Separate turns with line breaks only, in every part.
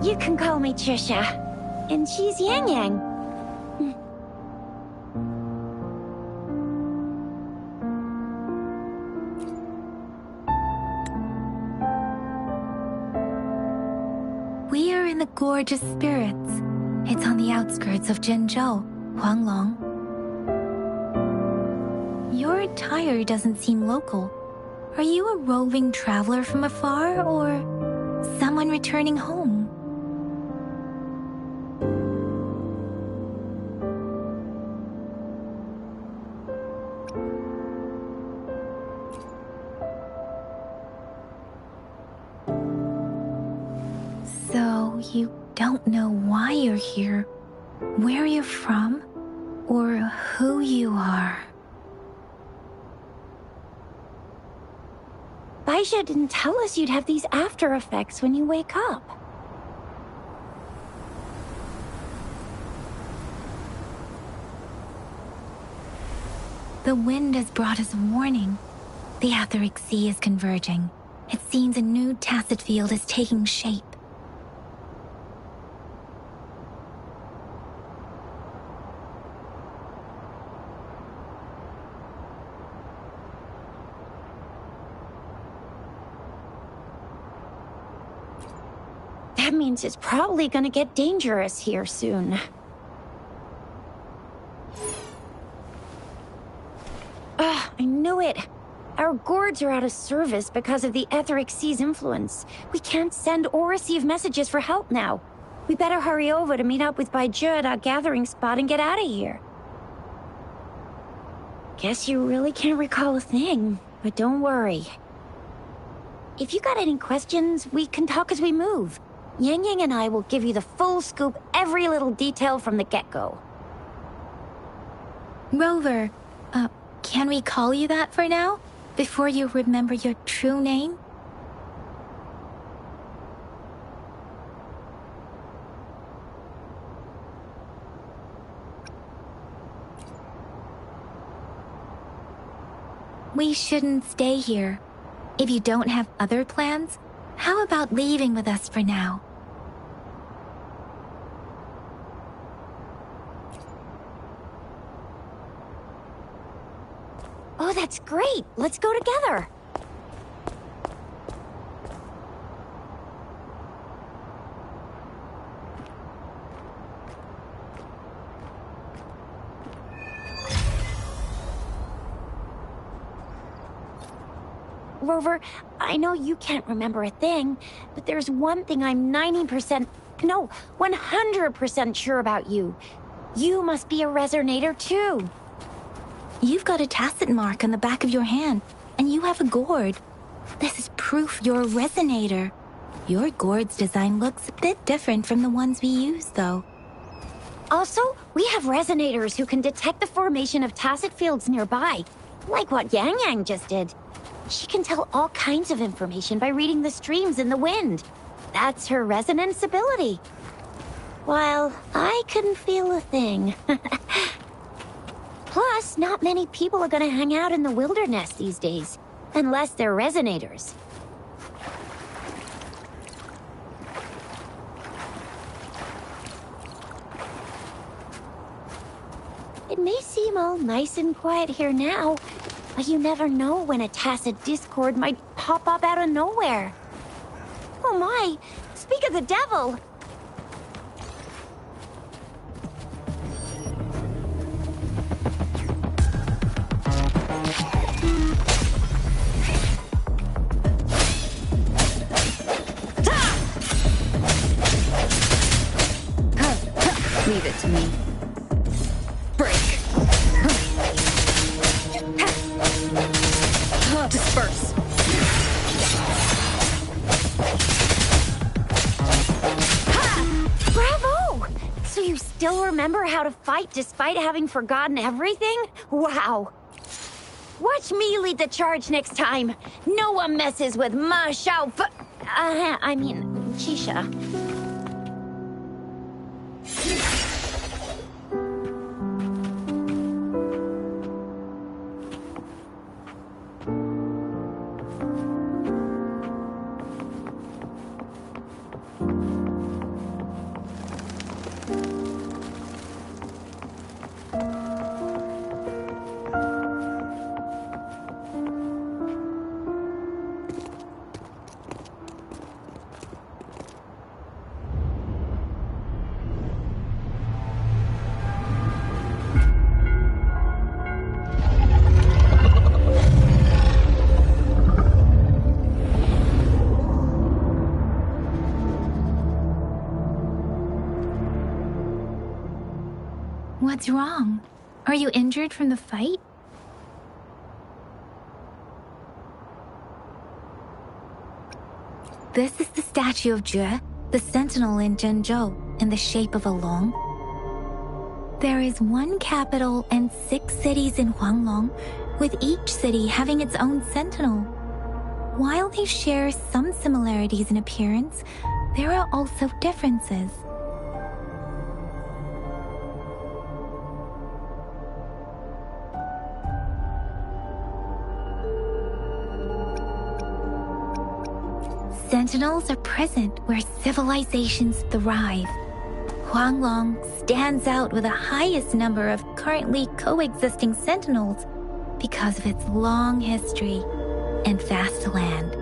You can call me Trisha. And she's Yang Yang.
We are in the Gorge of Spirits. It's on the outskirts of Zhenzhou, Huanglong. Your attire doesn't seem local. Are you a roving traveler from afar, or someone returning home? So, you don't know why you're here, where you're from, or who you are.
Baisha didn't tell us you'd have these after effects when you wake up.
The wind has brought us warning. The Etheric Sea is converging. It seems a new tacit field is taking shape.
That means it's probably gonna get dangerous here soon. I knew it. Our gourds are out of service because of the Etheric Sea's influence. We can't send or receive messages for help now. We better hurry over to meet up with Baizhi at our gathering spot and get out of here. Guess you really can't recall a thing, but don't worry. If you got any questions, we can talk as we move. Yang Yang and I will give you the full scoop, every little detail from the get-go.
Rover, can we call you that for now? Before you remember your true name? We shouldn't stay here. If you don't have other plans, how about leaving with us for now?
Oh, that's great! Let's go together! Rover, I know you can't remember a thing, but there's one thing I'm 90%, no, 100% sure about you. You must be a resonator too.
You've got a tacit mark on the back of your hand, and you have a gourd. This is proof you're a resonator. Your gourd's design looks a bit different from the ones we use, though.
Also, we have resonators who can detect the formation of tacit fields nearby, like what Yang Yang just did. She can tell all kinds of information by reading the streams in the wind. That's her resonance ability. While I couldn't feel a thing. Plus, not many people are gonna hang out in the wilderness these days, unless they're resonators. It may seem all nice and quiet here now, but you never know when a tacit discord might pop up out of nowhere. Oh my! Speak of the devil!
Leave it to me. Break. Disperse.
Bravo! So you still remember how to fight despite having forgotten everything? Wow! Watch me lead the charge next time. No one messes with Ma Xiao I mean, Chisha.
What's wrong? Are you injured from the fight? This is the statue of Jue, the sentinel in Zhenzhou, in the shape of a long. There is one capital and 6 cities in Huanglong, with each city having its own sentinel. While they share some similarities in appearance, there are also differences. Sentinels are present where civilizations thrive. Huanglong stands out with the highest number of currently coexisting sentinels because of its long history and vast land.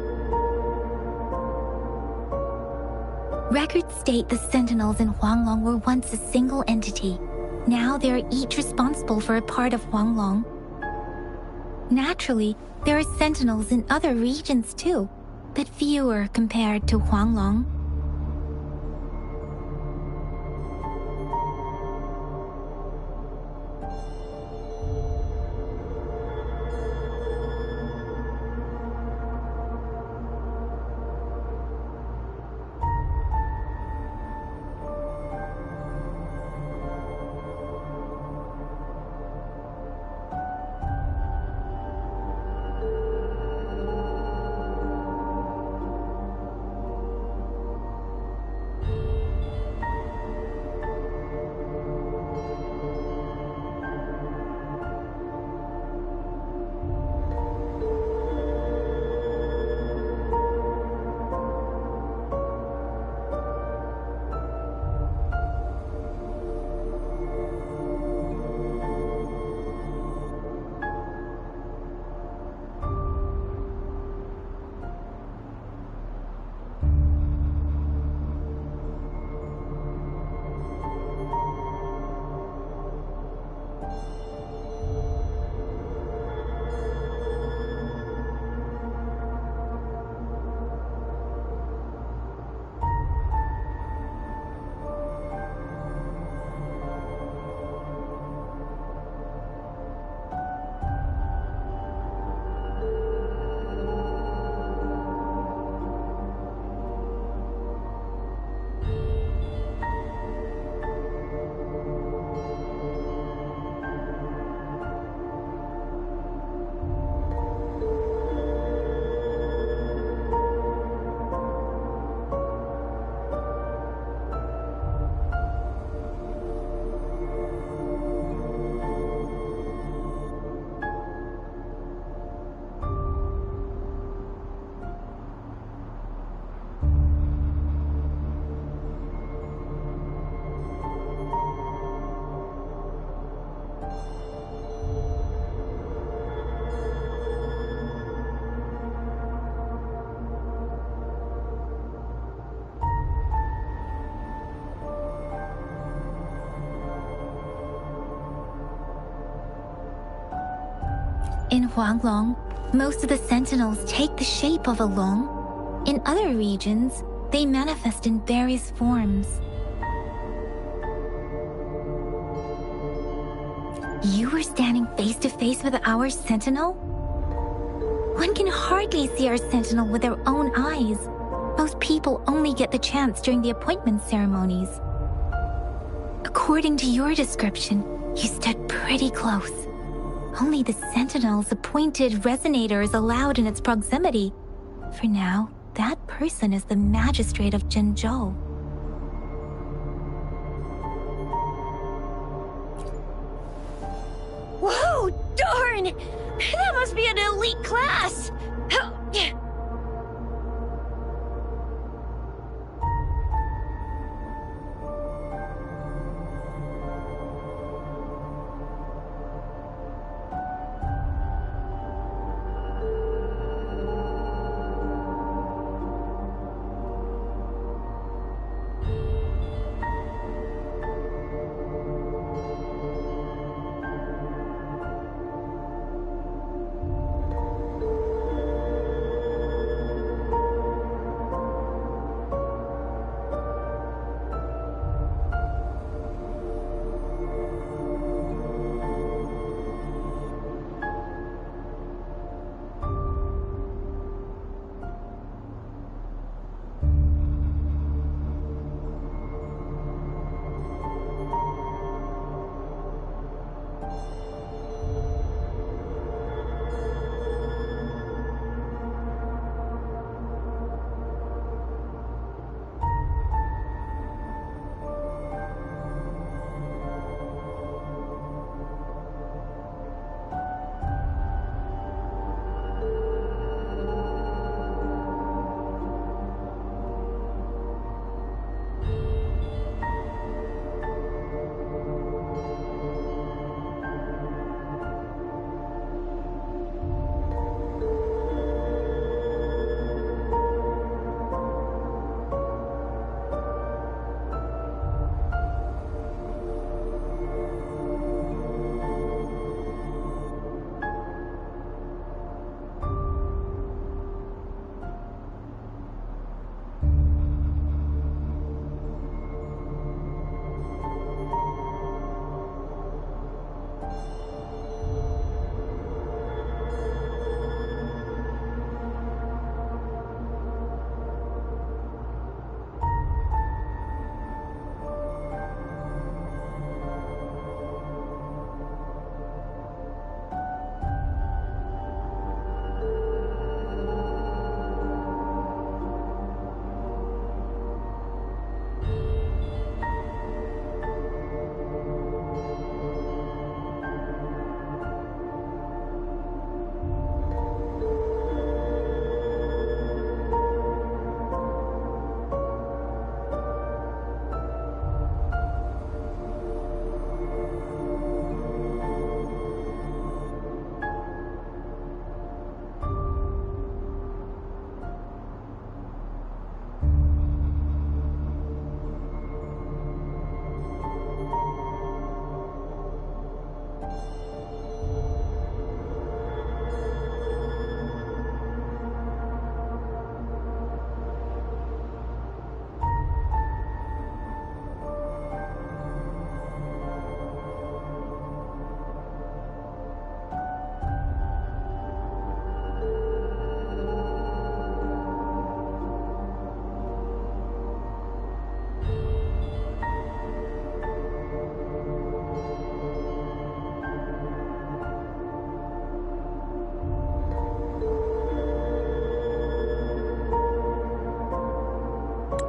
Records state the sentinels in Huanglong were once a single entity. Now they are each responsible for a part of Huanglong. Naturally, there are sentinels in other regions too, but fewer compared to Huanglong. In Huanglong, most of the sentinels take the shape of a long. In other regions, they manifest in various forms. You were standing face to face with our sentinel? One can hardly see our sentinel with their own eyes. Most people only get the chance during the appointment ceremonies. According to your description, you stood pretty close. Only the sentinel's appointed resonator is allowed in its proximity. For now, that person is the magistrate of Zhenzhou.
Whoa, darn! That must be an elite class!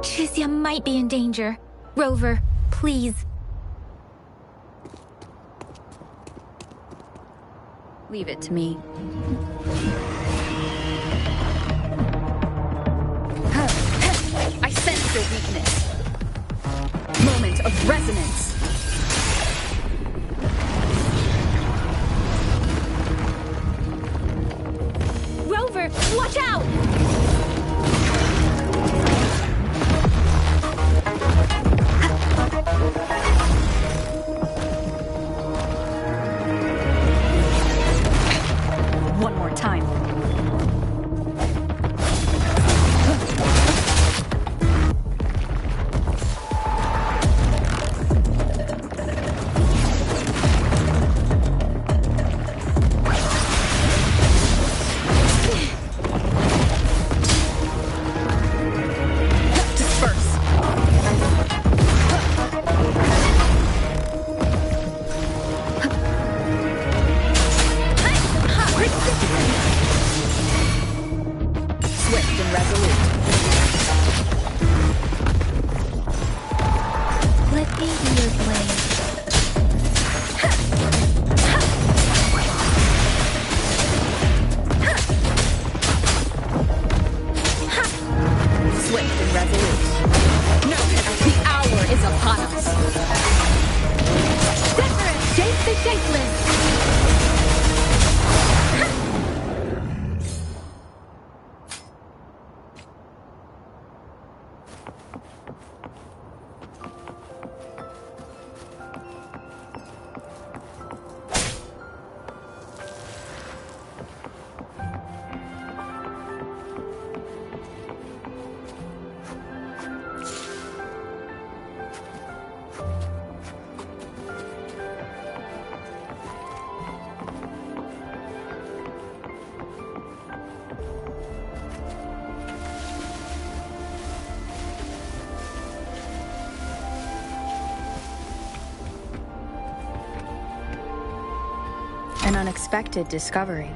Chizia might be in danger. Rover, please.
Leave it to me. I sense your weakness. Moment of resonance.
Rover, watch out!
One more time. Swift and resolute.
Let me be your blade.
Swift and resolute. Know that the hour is upon us.
Severus, shape the shapeless!
An unexpected discovery.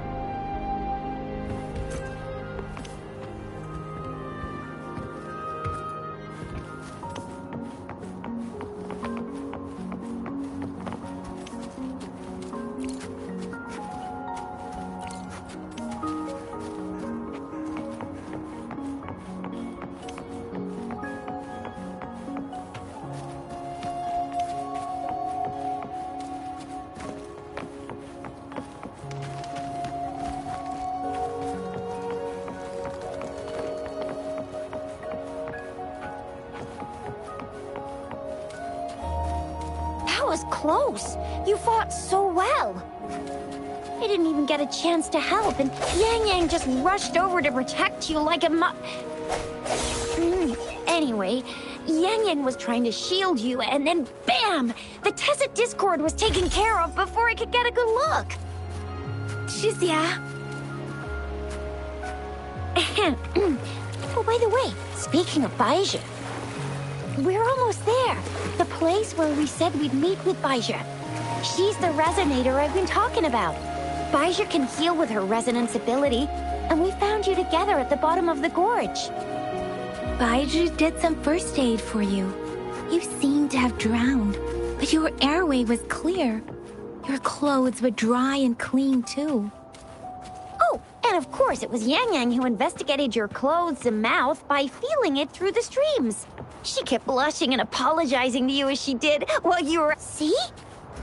That was close. You fought so well. I didn't even get a chance to help, and Yang Yang just rushed over to protect you like a Anyway, Yang Yang was trying to shield you, and then BAM! The Tesset Discord was taken care of before I could get a good look.
Chizia.
Oh, by the way, speaking of Baizhi, we're almost there. The place where we said we'd meet with Baizhi. She's the resonator I've been talking about. Baizhi can heal with her resonance ability, and we found you together at the bottom of the gorge.
Baizhi did some first aid for you. You seemed to have drowned, but your airway was clear. Your clothes were dry and clean, too.
Oh, and of course it was Yang Yang who investigated your clothes and mouth by feeling it through the streams. She kept blushing and apologizing to you as she did while you were... See?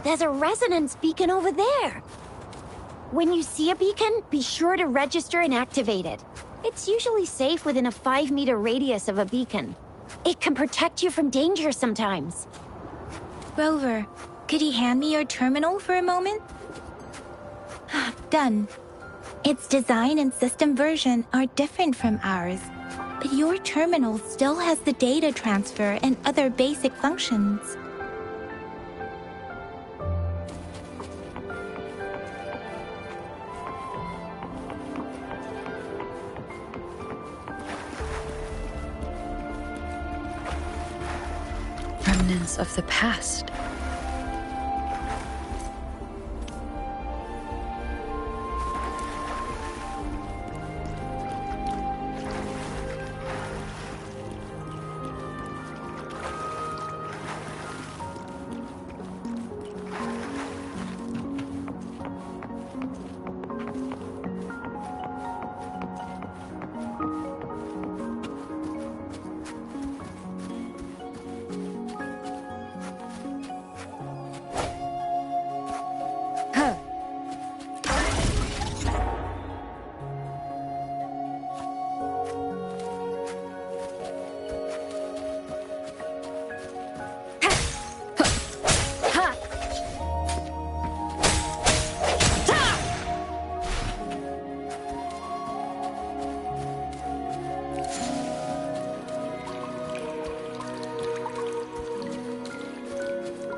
There's a resonance beacon over there. When you see a beacon, be sure to register and activate it. It's usually safe within a 5-meter radius of a beacon. It can protect you from danger sometimes.
Rover, could you hand me your terminal for a moment? Done. Its design and system version are different from ours, but your terminal still has the data transfer and other basic functions.
Remnants of the past.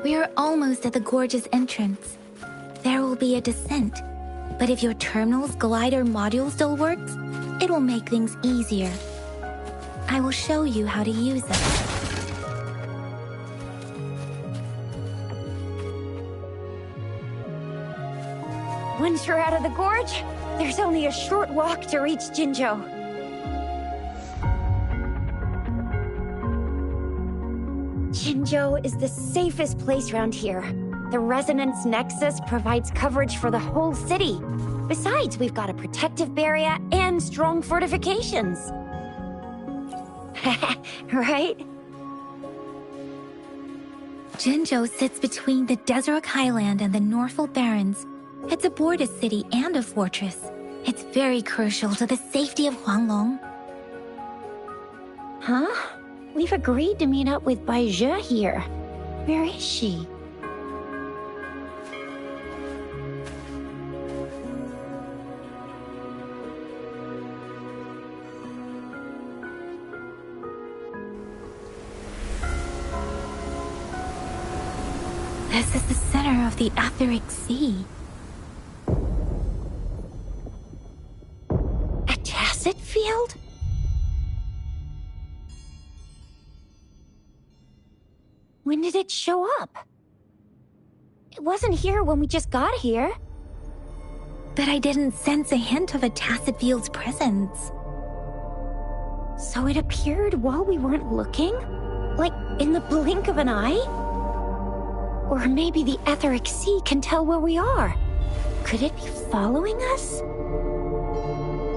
We are almost at the gorge's entrance. There will be a descent, but if your terminal's glider module still works, it will make things easier. I will show you how to use it.
Once you're out of the gorge, there's only a short walk to reach Jinzhou. Jinzhou is the safest place around here. The Resonance Nexus provides coverage for the whole city. Besides, we've got a protective barrier and strong fortifications. Right?
Jinzhou sits between the Desert Highland and the Northful Barrens. It's a border city and a fortress. It's very crucial to the safety of Huanglong.
Huh? We've agreed to meet up with Bai Zhe here. Where is she?
This is the center of the Etheric Sea.
A tacit field? When did it show up? It wasn't here when we just got here.
But I didn't sense a hint of a tacit field's presence.
So it appeared while we weren't looking? Like in the blink of an eye? Or maybe the Etheric Sea can tell where we are. Could it be following us?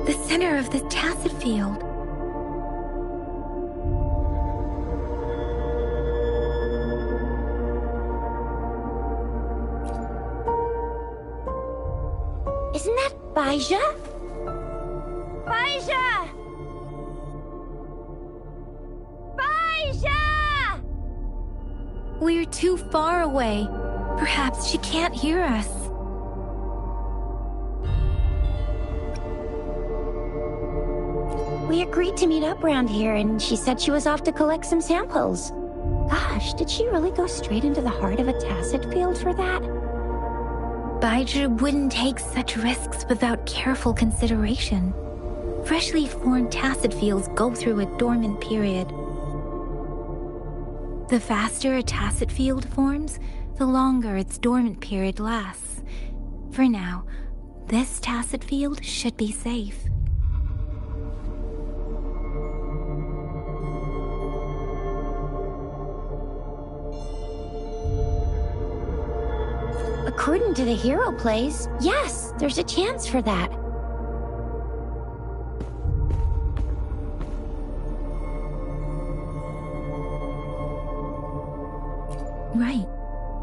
The center of this tacit field.
Isn't that Bai Zhe? Bai Zhe! Bai Zhe!
We're too far away. Perhaps she can't hear us.
We agreed to meet up around here, and she said she was off to collect some samples. Gosh, did she really go straight into the heart of a tacit field for that?
Bai Zhe wouldn't take such risks without careful consideration. Freshly formed tacit fields go through a dormant period. The faster a tacit field forms, the longer its dormant period lasts. For now, this tacit field should be safe.
According to the hero plays, yes, there's a chance for that.
Right.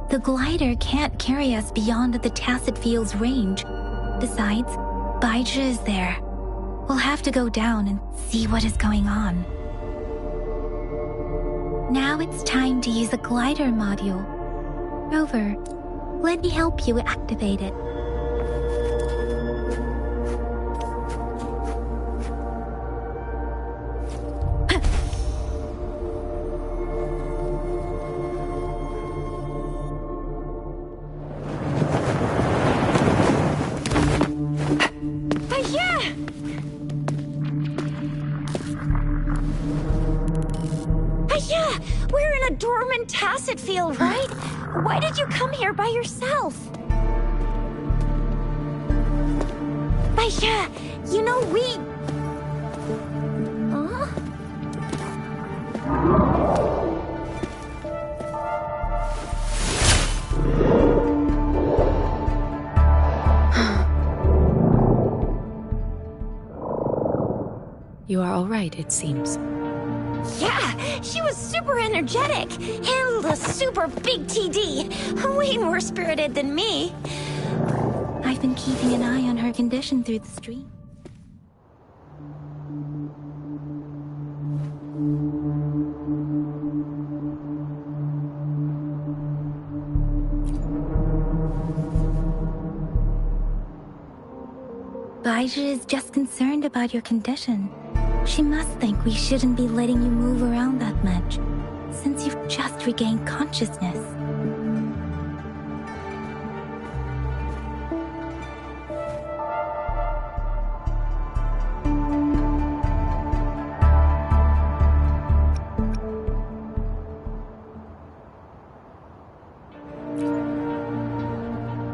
The glider can't carry us beyond the tacit field's range. Besides, Bai Zhe is there. We'll have to go down and see what is going on. Now it's time to use the glider module. Rover, let me help you activate it.
We're in a dormant tacit field, right? Why did you come here by yourself? Bai Zhe, you know we... Huh?
You are all right, it seems.
Yeah, she was super energetic. Handled a super big TD. Way more spirited than me.
I've been keeping an eye on her condition through the stream. Bai Zhe is just concerned about your condition. She must think we shouldn't be letting you move around that much, since you've just regained consciousness.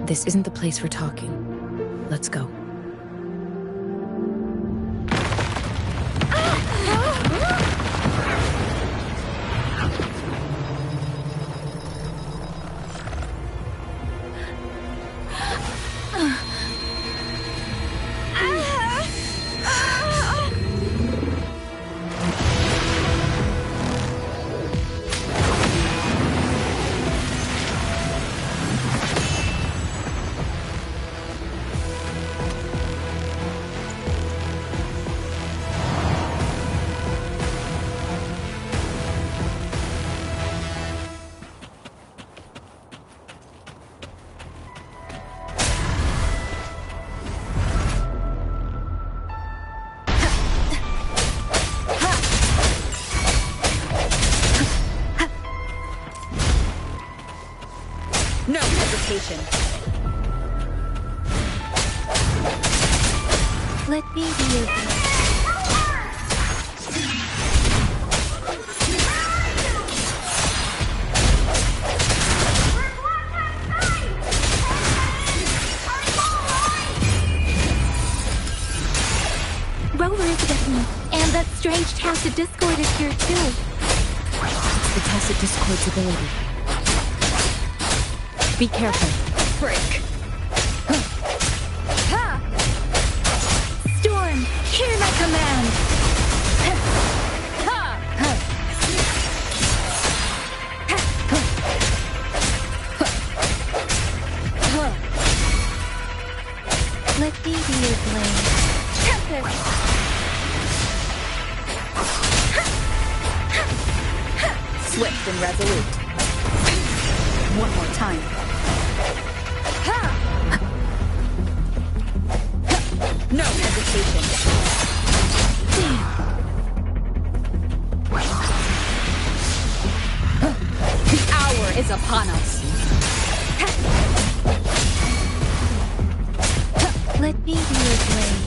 This isn't the place for talking. Let's go.
No hesitation.
Let me be your blade. Rover is with me, and that strange Tacit Discord is here too.
The Tacit Discord's ability. Be careful.
Frick.
Storm, hear my command! Let me be your blade. Tempest!
Swift and resolute. One more time. No hesitation. The hour is upon us.
Let me be your blade.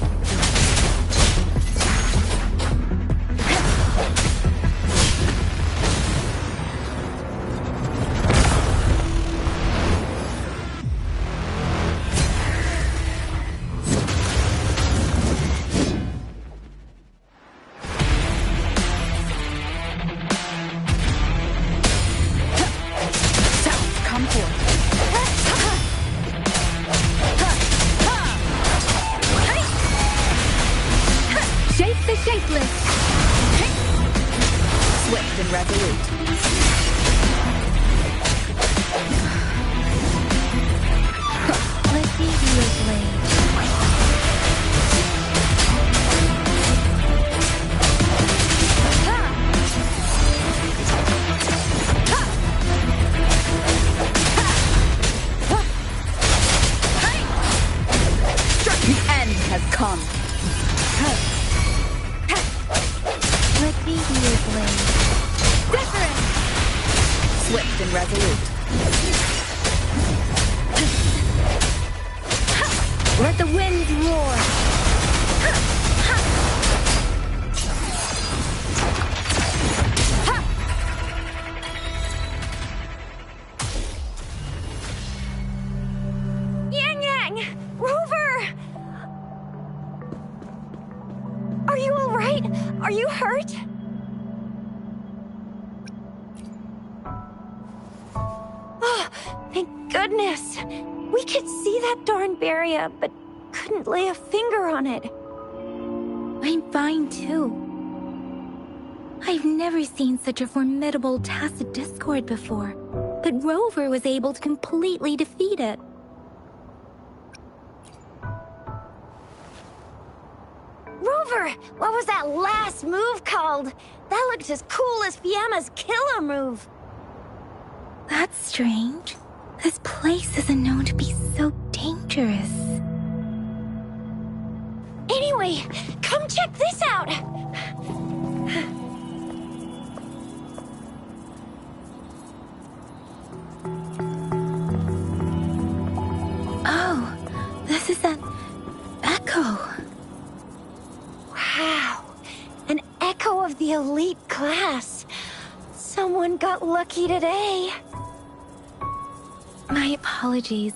Come forth.
Shape the shapeless!
Swift and resolute.
Let me be your blade.
The end has come.
Let me be your blade. Different!
Swift and resolute.
Let the winds roar!
Yang Yang! Rover! Are you alright? Are you hurt? Oh, thank goodness. We could see that darn barrier, but couldn't lay a finger on it.
I'm fine too. I've never seen such a formidable Tacit Discord before, but Rover was able to completely defeat it.
Rover, what was that last move called? That looked as cool as Fiamma's killer move.
That's strange. This place isn't known to be so dangerous.
Anyway, come check this out.
Oh, this is an echo.
Wow, an echo of the elite class. Someone got lucky today.
My apologies,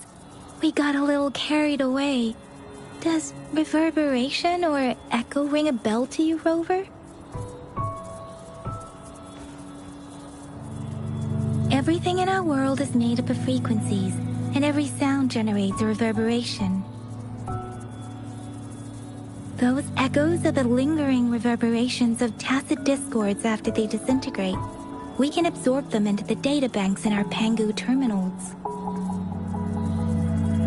We got a little carried away. Does reverberation or echo ring a bell to you, Rover? Everything in our world is made up of frequencies, and every sound generates a reverberation. Those echoes are the lingering reverberations of tacit discords after they disintegrate. We can absorb them into the databanks in our Pangu terminals.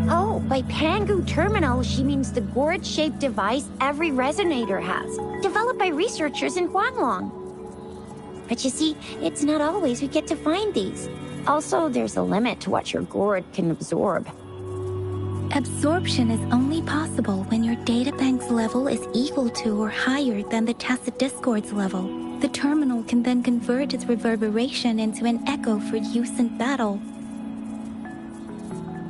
Oh, by Pangu terminal, she means the gourd-shaped device every resonator has, developed by researchers in Huanglong. But you see, it's not always we get to find these. Also, there's a limit to what your gourd can absorb.
Absorption is only possible when your databank's level is equal to or higher than the tacit discord's level. The terminal can then convert its reverberation into an echo for use in battle.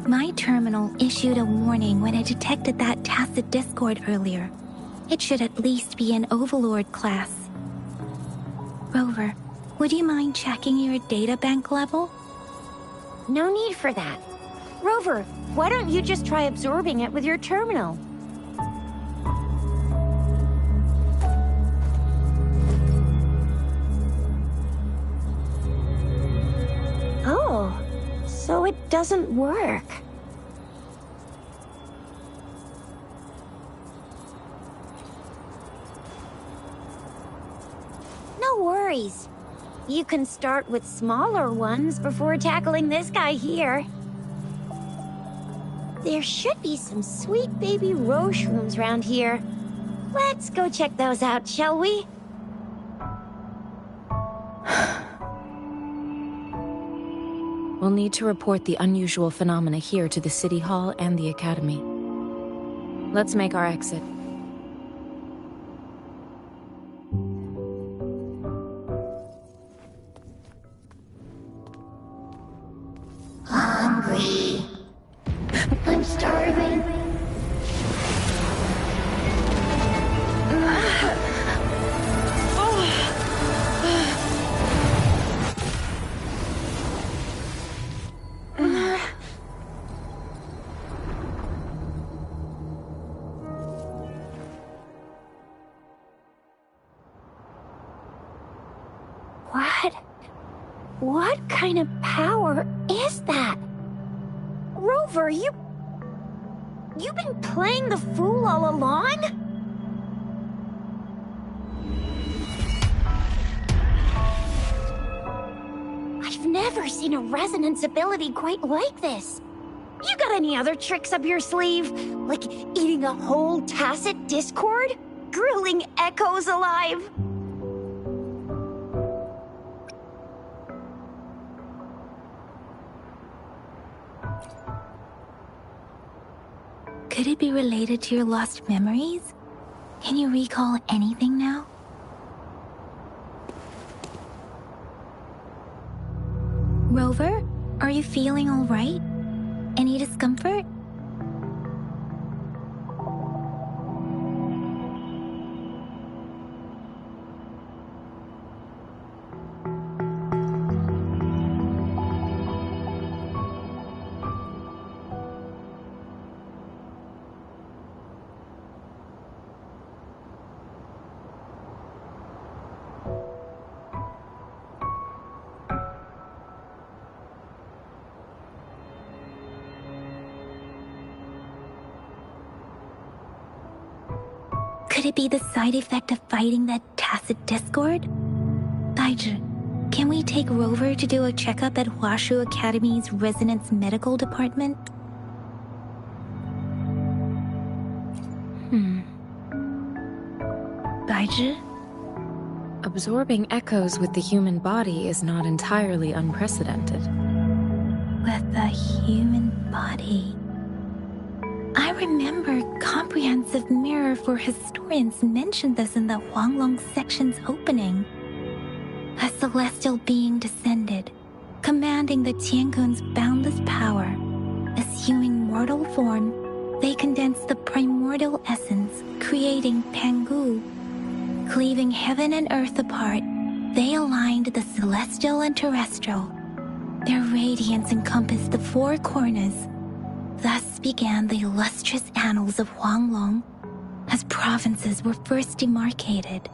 My terminal issued a warning when it detected that tacit discord earlier. It should at least be an Overlord class. Rover, would you mind checking your databank level?
No need for that. Rover, why don't you just try absorbing it with your terminal? Oh, so it doesn't work. No worries. You can start with smaller ones before tackling this guy here. There should be some sweet baby Roche rooms around here. Let's go check those out, shall we?
We'll need to report the unusual phenomena here to the City Hall and the Academy. Let's make our exit.
Hungry. I'm starving. What kind of power is that? Rover, you've been playing the fool all along? I've never seen a resonance ability quite like this. You got any other tricks up your sleeve? Like eating a whole tacit discord? Grilling echoes alive?
Could it be related to your lost memories? Can you recall anything now? Rover, are you feeling all right? Any discomfort? Could it be the side effect of fighting that tacit discord? Baiju, can we take Rover to do a checkup at Huashu Academy's Resonance Medical Department? Baiju?
Absorbing echoes with the human body is not entirely unprecedented.
With the human body. I remember Comprehensive Mirror for Historians mentioned this in the Huanglong section's opening. A celestial being descended, commanding the Tiankun's boundless power. Assuming mortal form, they condensed the primordial essence, creating Pangu. Cleaving heaven and earth apart, they aligned the celestial and terrestrial. Their radiance encompassed the four corners, thus began the illustrious annals of Huanglong, as provinces were first demarcated.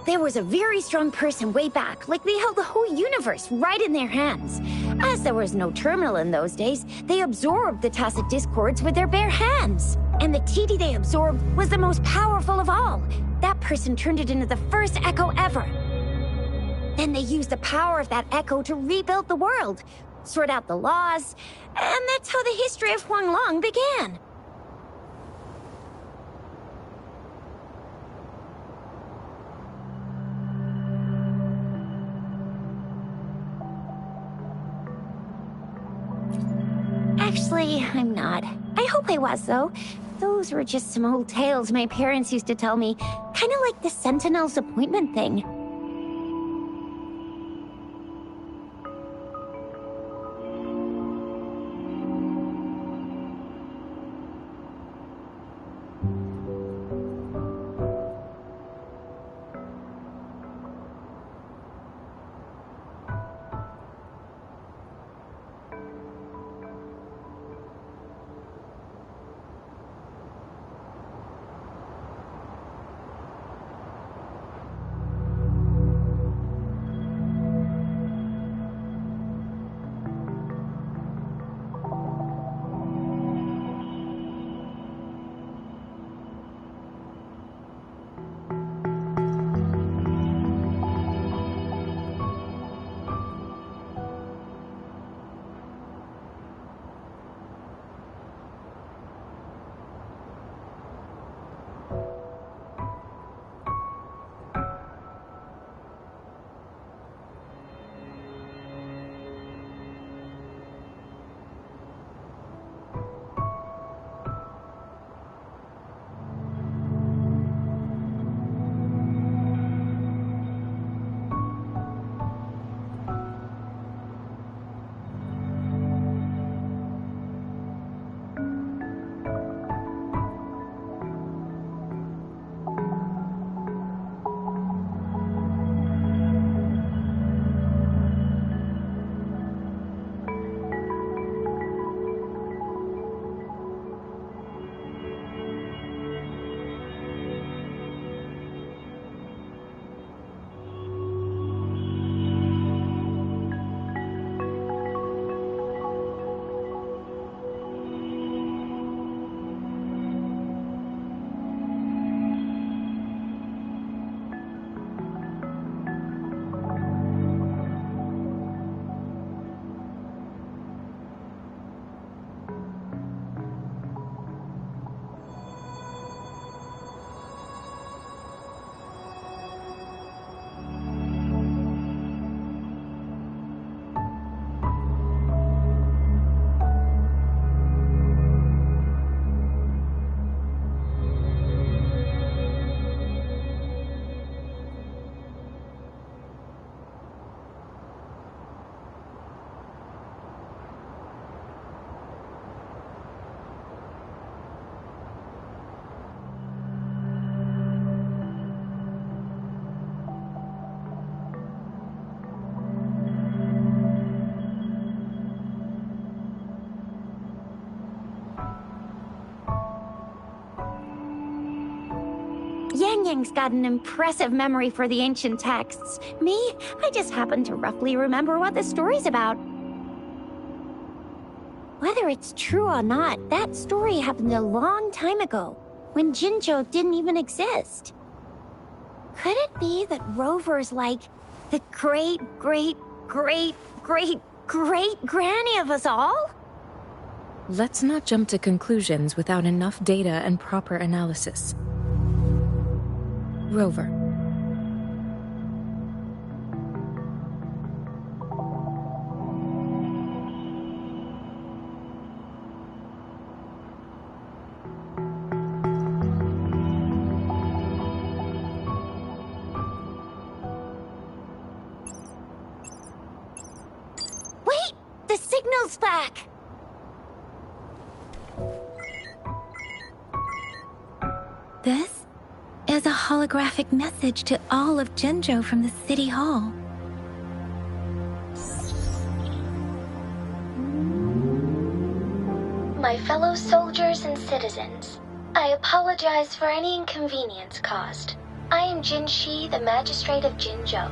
There was a very strong person way back, like they held the whole universe right in their hands. As there was no terminal in those days, they absorbed the tacit discords with their bare hands. And the TD they absorbed was the most powerful of all. That person turned it into the first echo ever. Then they used the power of that echo to rebuild the world, sort out the laws, and that's how the history of Huanglong began. Actually, I'm not. I hope I was, though. Those were just some old tales my parents used to tell me, kind of like the Sentinel's appointment thing. Yang Yang's got an impressive memory for the ancient texts. Me, I just happen to roughly remember what the story's about. Whether it's true or not, that story happened a long time ago, when Jinzhou didn't even exist. Could it be that Rover's like the great-great-great-great-great-granny of us all?
Let's not jump to conclusions without enough data and proper analysis. Rover.
Wait! The signal's back!
This is a holographic message to all of Jinzhou from the City Hall.
my fellow soldiers and citizens. I apologize for any inconvenience caused. I am Jin Shi, the Magistrate of Jinzhou.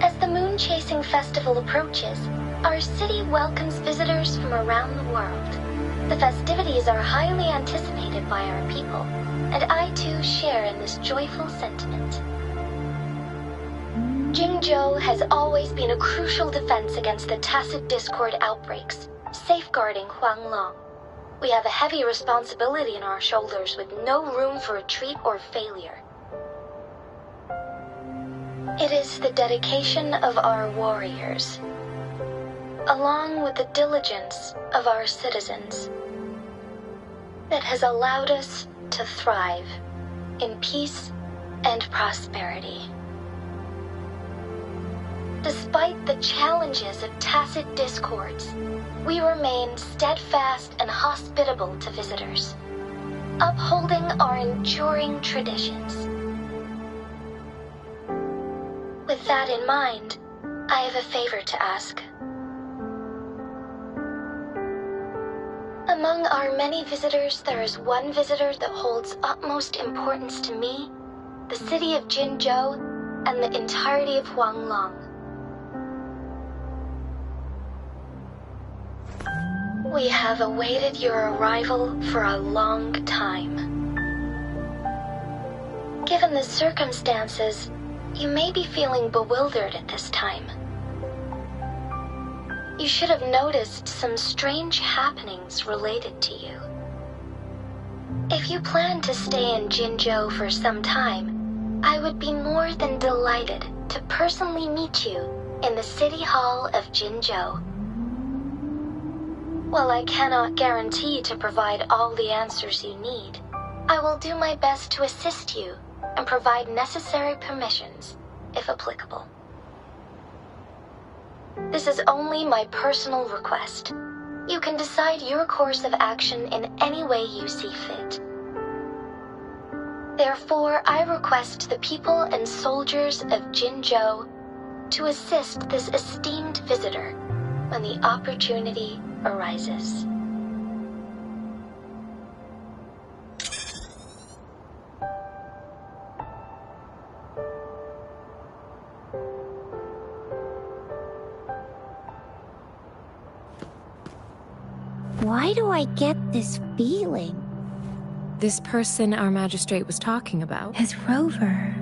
As the Moon Chasing Festival approaches, our city welcomes visitors from around the world. The festivities are highly anticipated by our people, and I too share in this joyful sentiment. Jinzhou has always been a crucial defense against the tacit discord outbreaks, safeguarding Huanglong. We have a heavy responsibility on our shoulders with no room for retreat or failure. It is the dedication of our warriors, along with the diligence of our citizens, that has allowed us to thrive in peace and prosperity. Despite the challenges of tacit discords, we remain steadfast and hospitable to visitors, upholding our enduring traditions. With that in mind, I have a favor to ask. Among our many visitors, there is one visitor that holds utmost importance to me, the city of Jinzhou, and the entirety of Huanglong. We have awaited your arrival for a long time. Given the circumstances, you may be feeling bewildered at this time. You should have noticed some strange happenings related to you. If you plan to stay in Jinzhou for some time, I would be more than delighted to personally meet you in the City Hall of Jinzhou. While I cannot guarantee to provide all the answers you need, I will do my best to assist you and provide necessary permissions, if applicable. This is only my personal request. You can decide your course of action in any way you see fit. Therefore, I request the people and soldiers of Jinzhou to assist this esteemed visitor when the opportunity arises.
Why do I get this feeling?
This person our magistrate was talking about.
As Rover.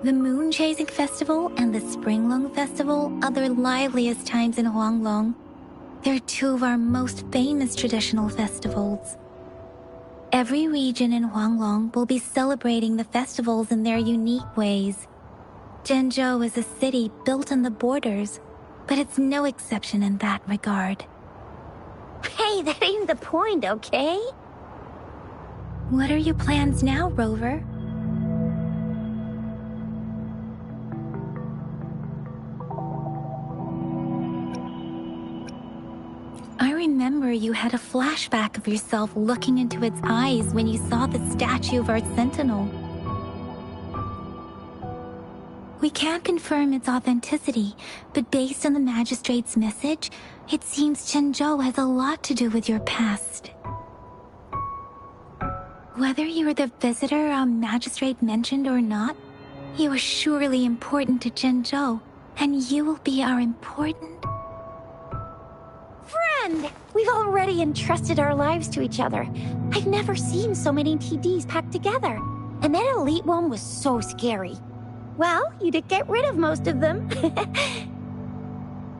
The Moon Chasing Festival and the Springlong Festival are the liveliest times in Huanglong. They're two of our most famous traditional festivals. Every region in Huanglong will be celebrating the festivals in their unique ways. Jinzhou is a city built on the borders, but it's no exception in that regard.
Hey, that ain't the point, okay?
What are your plans now, Rover? I remember you had a flashback of yourself looking into its eyes when you saw the statue of our sentinel. We can't confirm its authenticity, but based on the magistrate's message, it seems Jinzhou has a lot to do with your past. Whether you are the visitor our magistrate mentioned or not, you are surely important to Jinzhou, and you will be our important...
Friend! We've already entrusted our lives to each other. I've never seen so many TDs packed together. And that elite one was so scary. Well, you did get rid of most of them.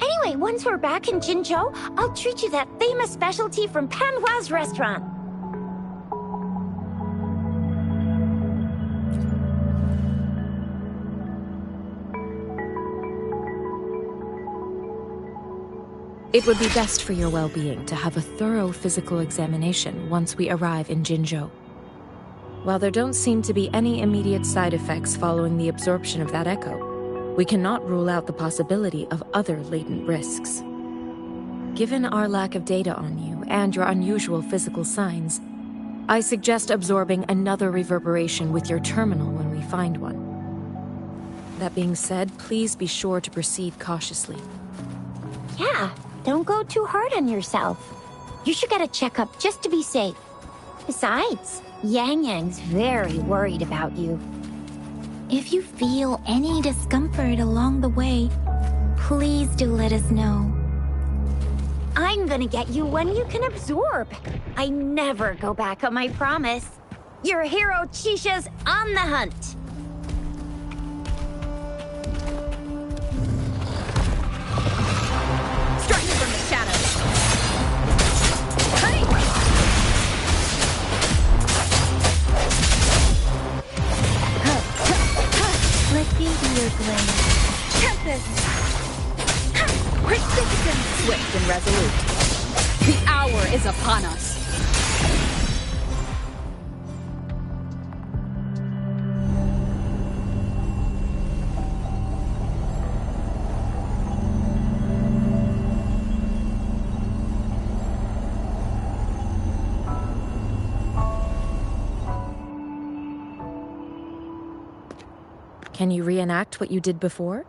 Anyway, once we're back in Jinzhou, I'll treat you that famous specialty from Panhua's restaurant.
It would be best for your well-being to have a thorough physical examination once we arrive in Jinzhou. While there don't seem to be any immediate side effects following the absorption of that echo, we cannot rule out the possibility of other latent risks. Given our lack of data on you and your unusual physical signs, I suggest absorbing another reverberation with your terminal when we find one. That being said, please be sure to proceed cautiously.
Yeah, don't go too hard on yourself. You should get a checkup just to be safe. Besides, Yang Yang's very worried about you.
If you feel any discomfort along the way, please do let us know.
I'm gonna get you one you can absorb. I never go back on my promise. Your hero Chisha's on the hunt.
Striking from the shadows. Hey!
Let me be your blade.
Tempest! Precipitant! Swift and resolute. The hour is upon us.
Can you reenact what you did before?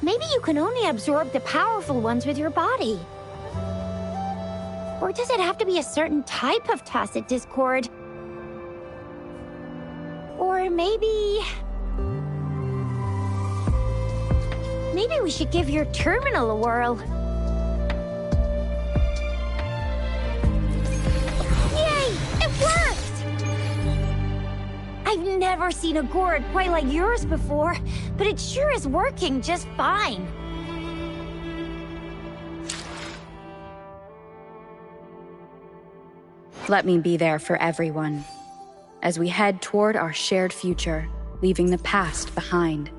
Maybe you can only absorb the powerful ones with your body. Or does it have to be a certain type of tacit discord? Or maybe we should give your terminal a whirl. Yay! It worked! I've never seen a gourd quite like yours before, but it sure is working just fine.
Let me be there for everyone, as we head toward our shared future, leaving the past behind.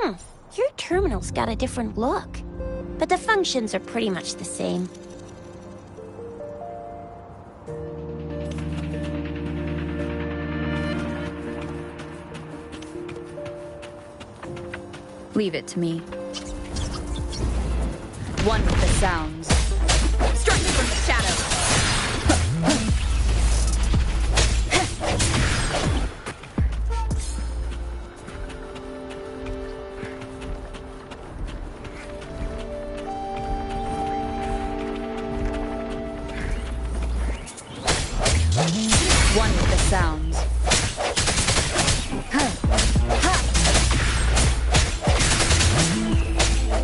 Your terminal's got a different look, but the functions are pretty much the same.
Leave it to me. One with the sounds. Strike from the shadows. One with the sounds.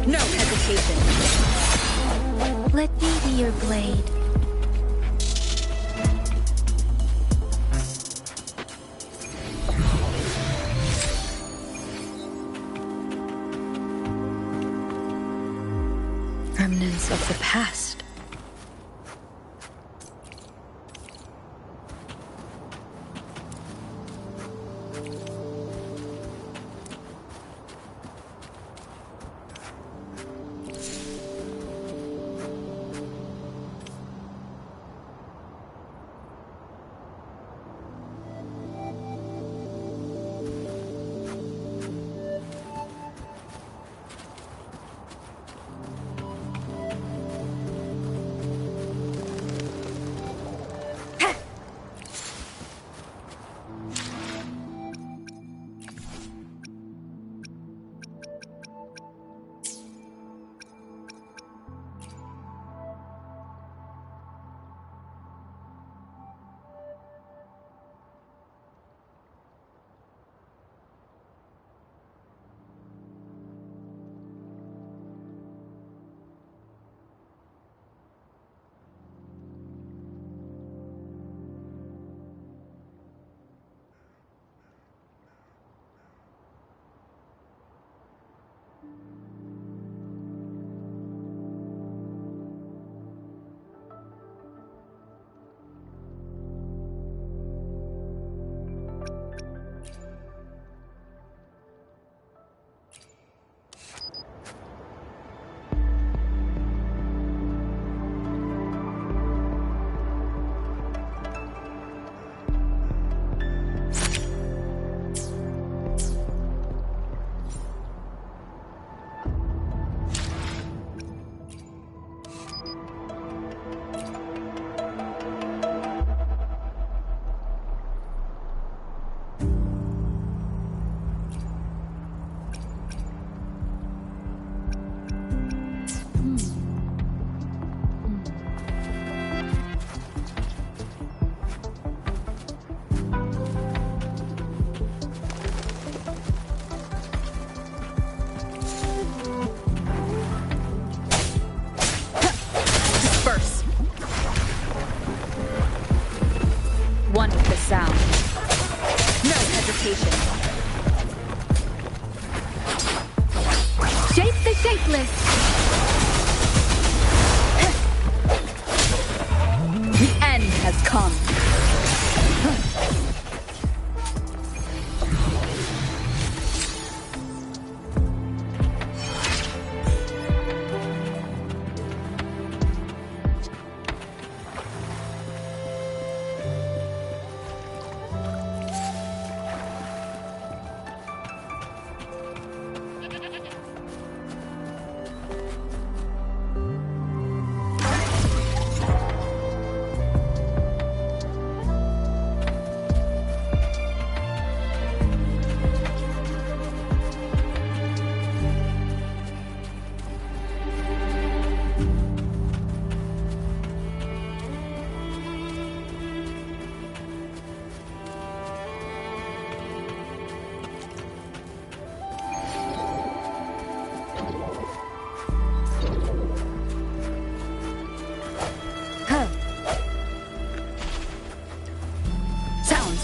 No hesitation.
Let me be your blade.
Remnants of the past. One with the sound. No hesitation. Shape the shapeless. The end has come.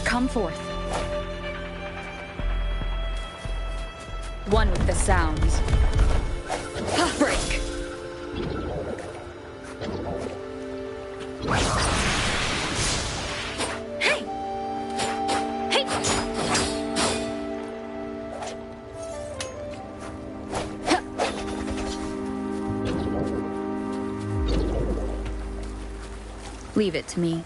Come forth. One with the sounds. Break. Hey! Hey! Leave it to me.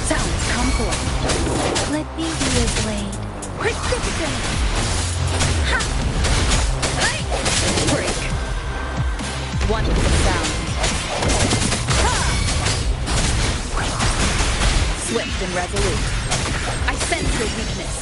Sounds come forth.
Let me be your blade.
Precipitate! Ha! Break. Wonderful sound. Ha! Swift and resolute. I sense your weakness.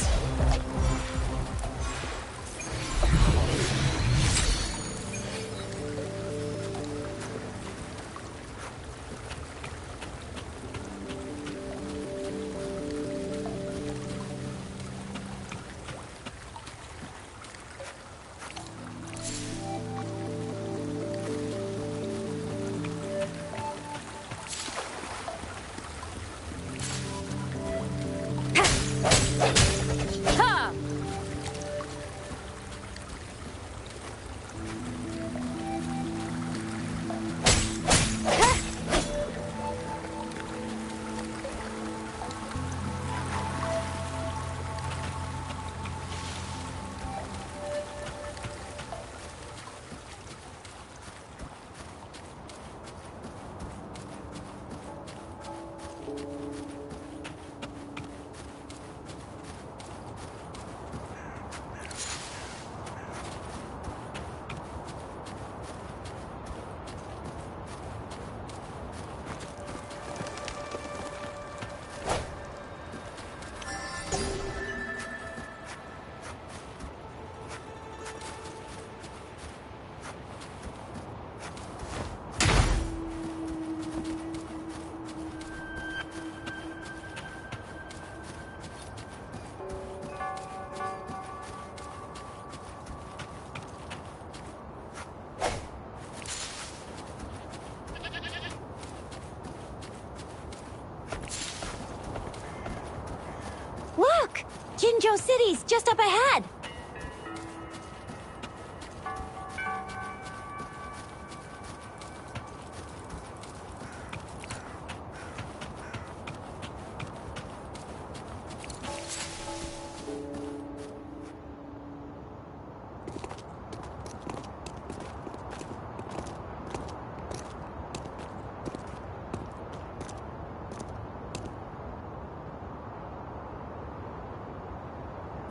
Look! Jinzhou City's just up ahead!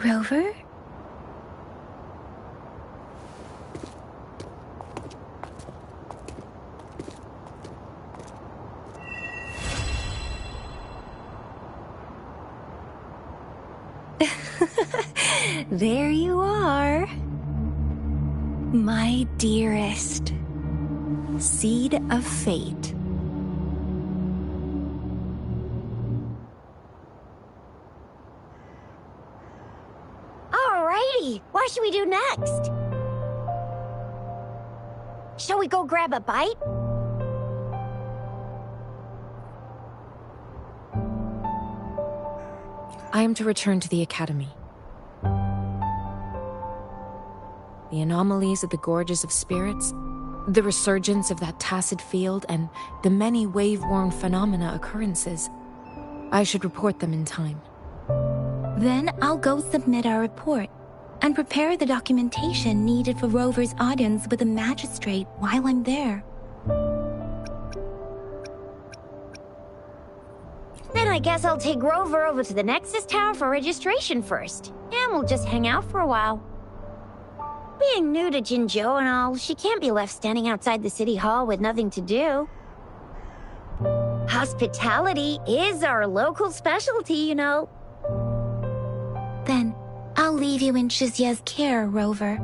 Rover? There you are. My dearest. Seed of fate.
Alrighty, what should we do next? Shall we go grab a bite?
I am to return to the Academy. The anomalies of the Gorges of Spirits, the resurgence of that tacit field, and the many wave-worn phenomena occurrences. I should report them in time.
Then I'll go submit our report and prepare the documentation needed for Rover's audience with the magistrate while I'm there.
Then I guess I'll take Rover over to the Nexus Tower for registration first. And we'll just hang out for a while. Being new to Jinzhou and all, she can't be left standing outside the city hall with nothing to do. Hospitality is our local specialty, you know.
Then I'll leave you in Shizia's care, Rover.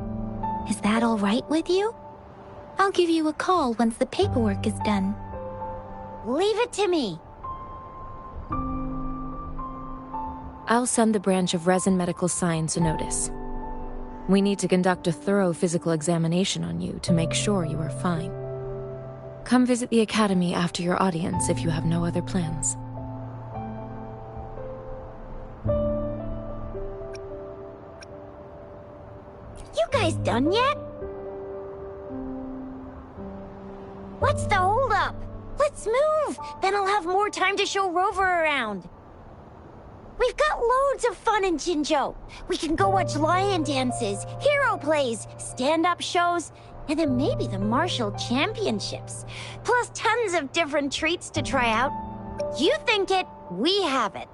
Is that all right with you? I'll give you a call once the paperwork is done.
Leave it to me.
I'll send the branch of Resin Medical Science a notice. We need to conduct a thorough physical examination on you to make sure you are fine. Come visit the Academy after your audience if you have no other plans.
You guys done yet? What's the holdup? Let's move! Then I'll have more time to show Rover around. We've got loads of fun in Jinzhou. We can go watch lion dances, hero plays, stand-up shows, And then maybe the Martial Championships, plus tons of different treats to try out. You think it, we have it.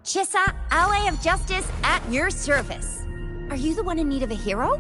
Chissa, ally of justice at your service. Are you the one in need of a hero?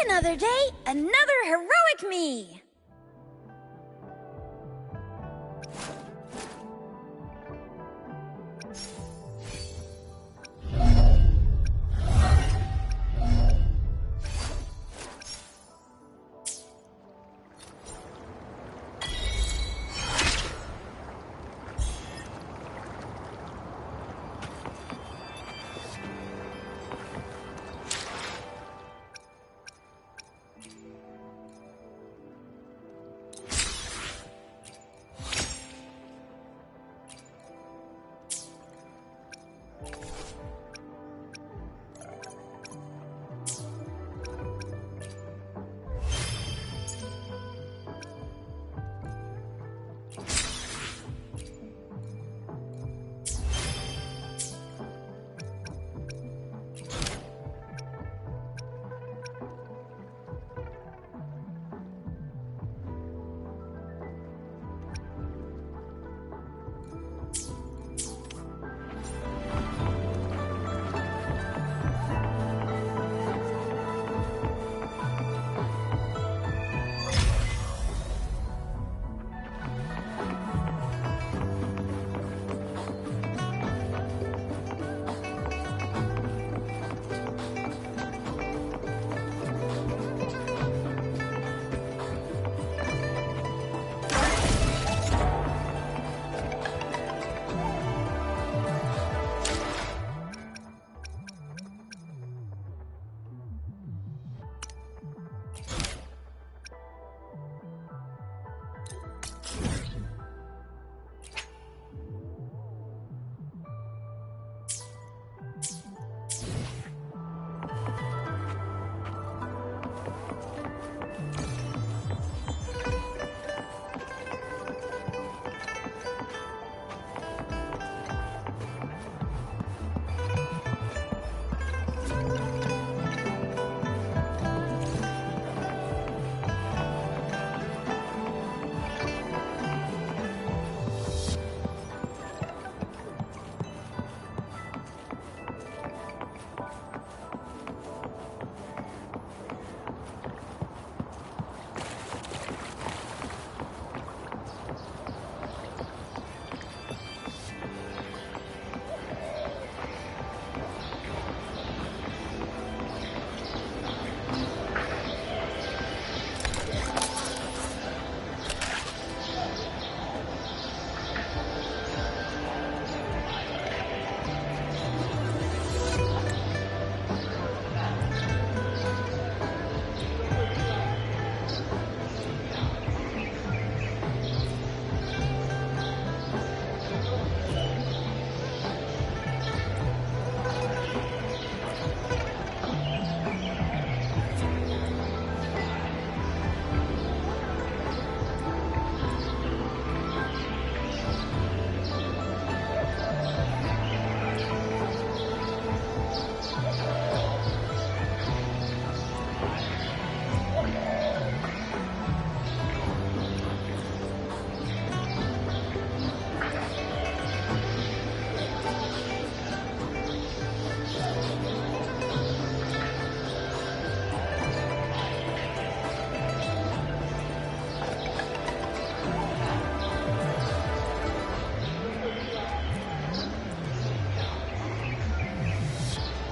Another day, another heroic me!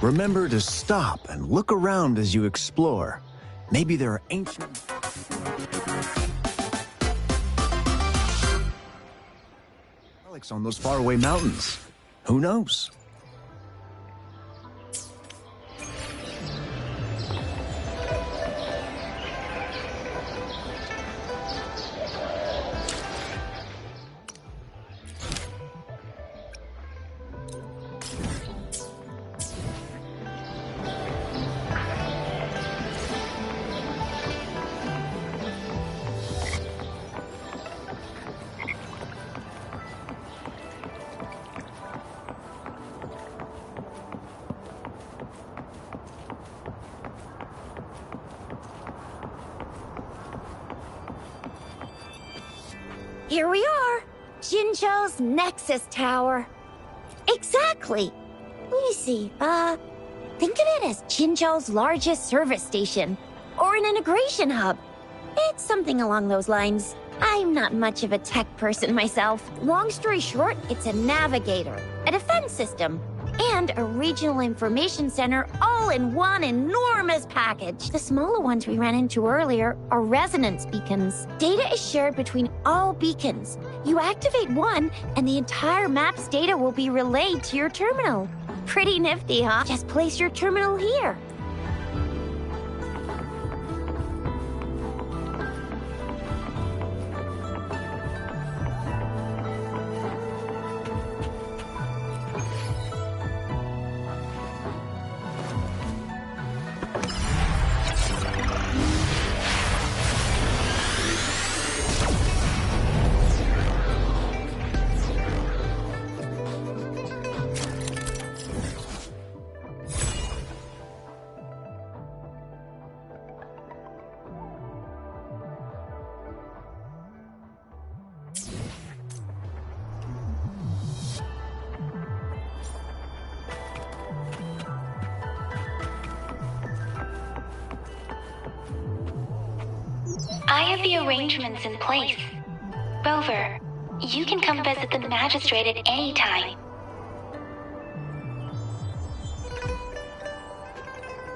Remember to stop and look around as you explore. Maybe there are ancient relics on those faraway mountains. Who knows?
Here we are, Jinzhou's Nexus Tower. Exactly. Let me see, think of it as Jinzhou's largest service station, or an integration hub. It's something along those lines. I'm not much of a tech person myself. Long story short, it's a navigator, a defense system, and a regional information center all in one enormous package. The smaller ones we ran into earlier are resonance beacons. Data is shared between all beacons. You activate one, and the entire map's data will be relayed to your terminal. Pretty nifty, huh? Just place your terminal here.
I have the arrangements in place. Rover, you can come visit the magistrate at any time.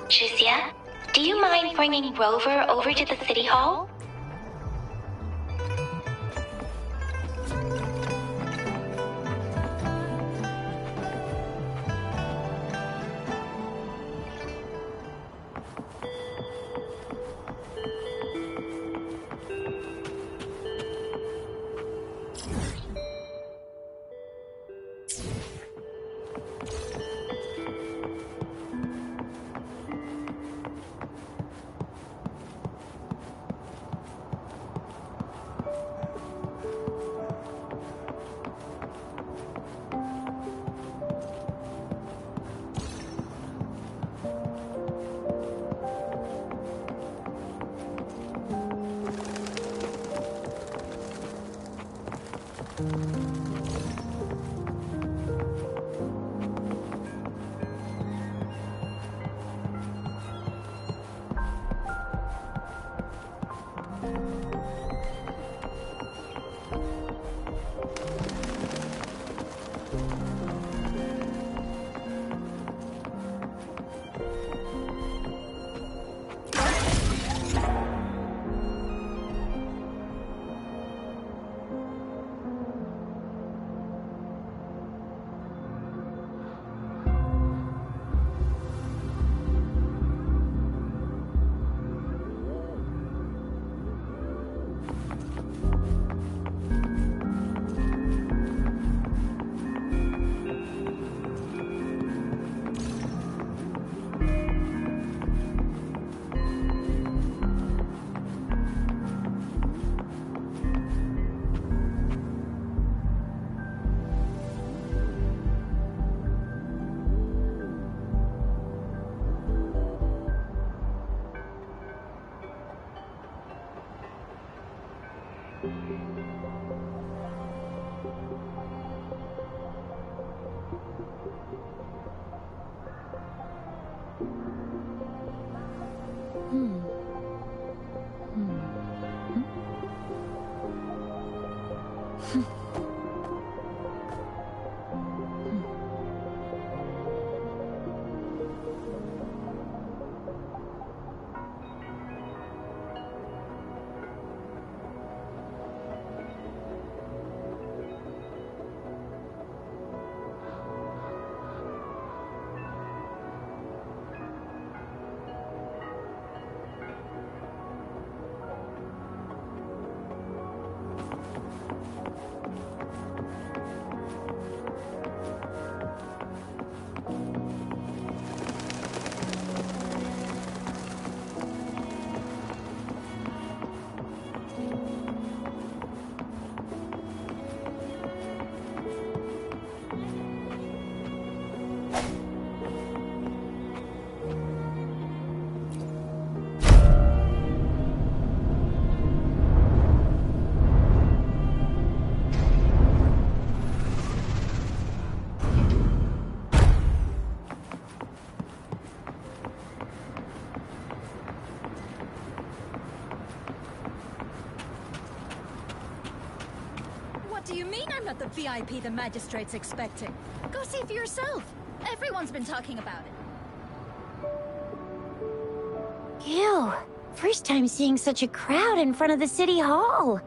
Juzia, do you mind bringing Rover over to the city hall?
got the VIP the magistrate's expecting. Go see for yourself. Everyone's been talking about it.
Ew. First time seeing such a crowd in front of the city hall.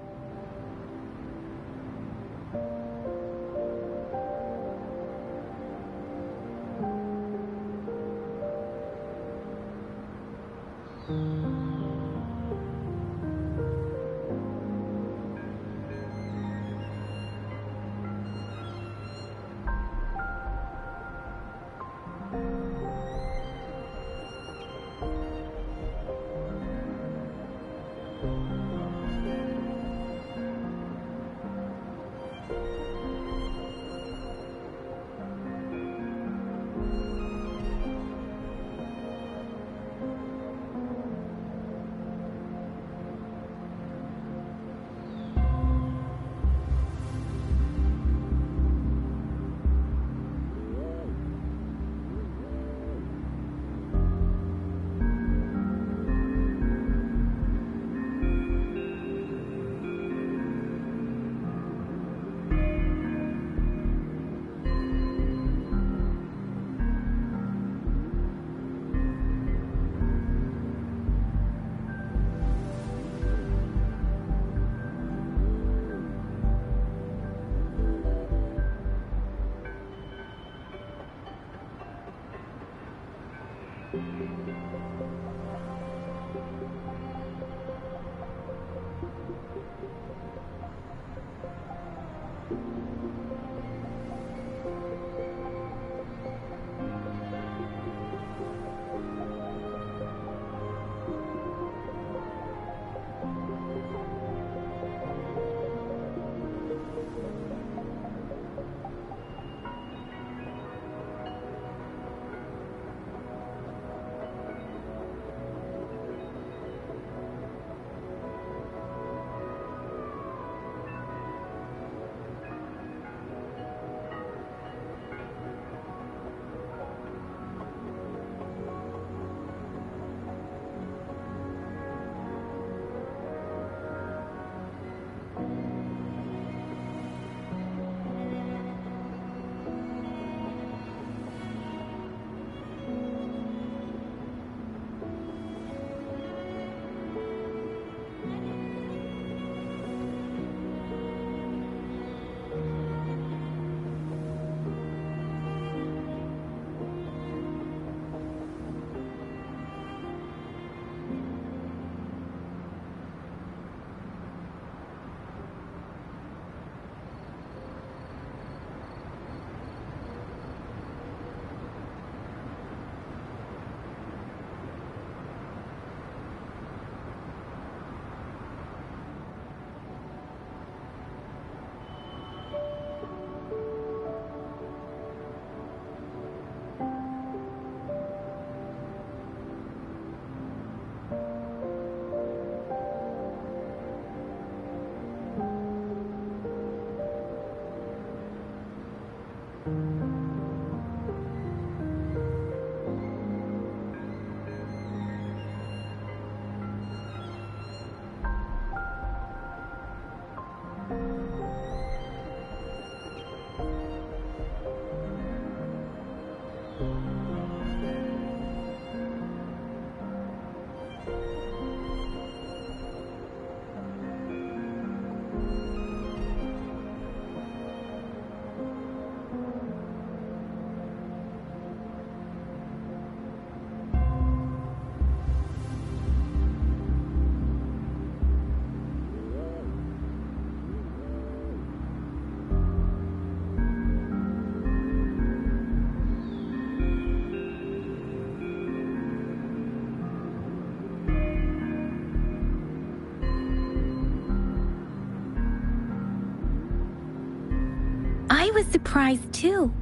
I was surprised too.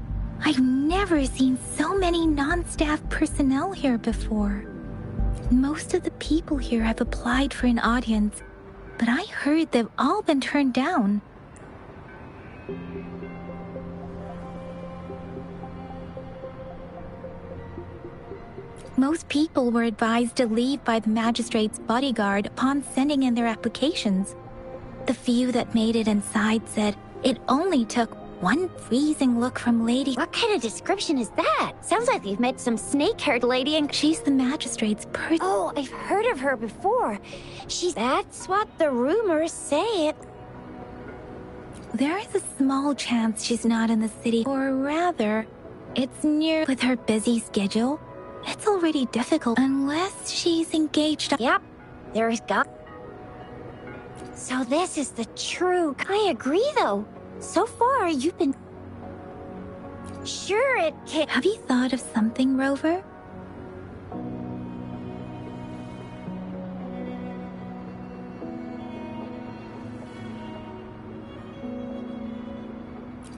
I've never seen so many non-staff personnel here before. Most of the people here have applied for an audience, but I heard they've all been turned down. Most people were advised to leave by the magistrate's bodyguard upon sending in their applications. The few that made it inside said It only took one freezing look from Lady.
What kind of description is that? Sounds like you've met some snake-haired lady and...
She's the magistrate's
Oh, I've heard of her before. That's what the rumors say.
There is a small chance she's not in the city, or rather, it's near. With her busy schedule, it's already difficult unless she's engaged.
Yep, there's got... So this is the true... I agree, though. So far, you've been... Sure, it can...
Have you thought of something, Rover?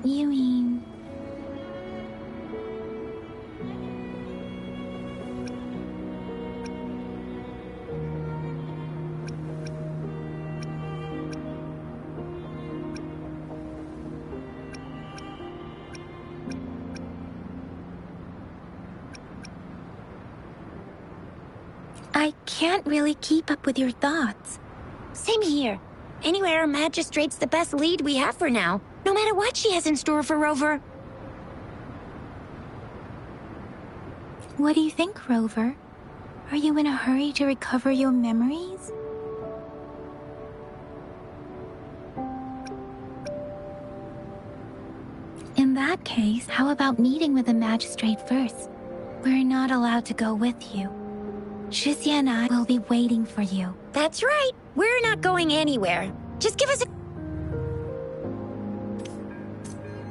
You mean... I can't really keep up with your thoughts.
Same here. Anyway, our magistrate's the best lead we have for now, no matter what she has in store for Rover.
What do you think, Rover? Are you in a hurry to recover your memories? In that case, how about meeting with the magistrate first? We're not allowed to go with you. Shizia and I will be waiting for you.
That's right. We're not going anywhere. Just give us a...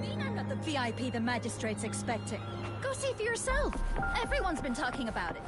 mean I'm not the VIP the magistrate's expecting. Go see for yourself. Everyone's been talking about it.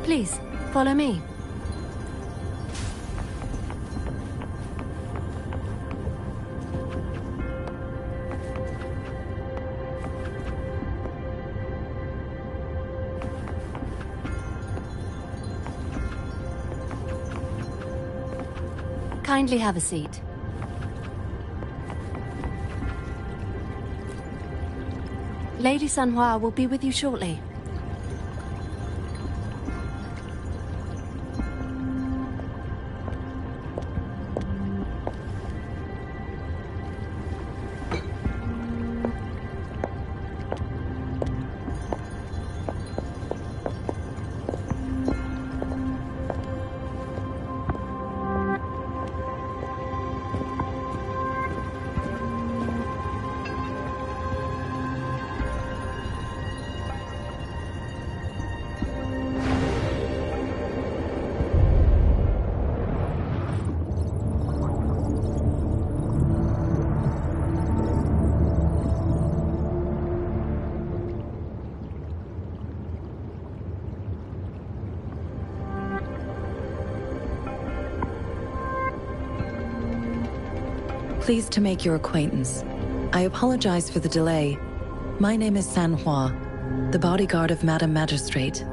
Please, follow me. Kindly have a seat. Lady Sanhua will be with you shortly.
Pleased to make your acquaintance. I apologize for the delay. My name is Sanhua, the bodyguard of Madam Magistrate.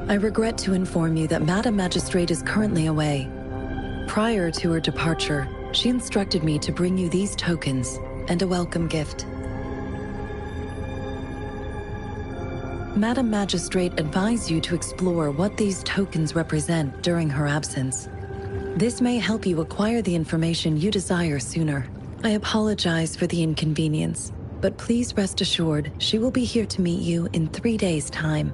I regret to inform you that Madam Magistrate is currently away. Prior to her departure, she instructed me to bring you these tokens and a welcome gift. Madam Magistrate advised you to explore what these tokens represent during her absence. This may help you acquire the information you desire sooner. I apologize for the inconvenience, but please rest assured she will be here to meet you in 3 days' time.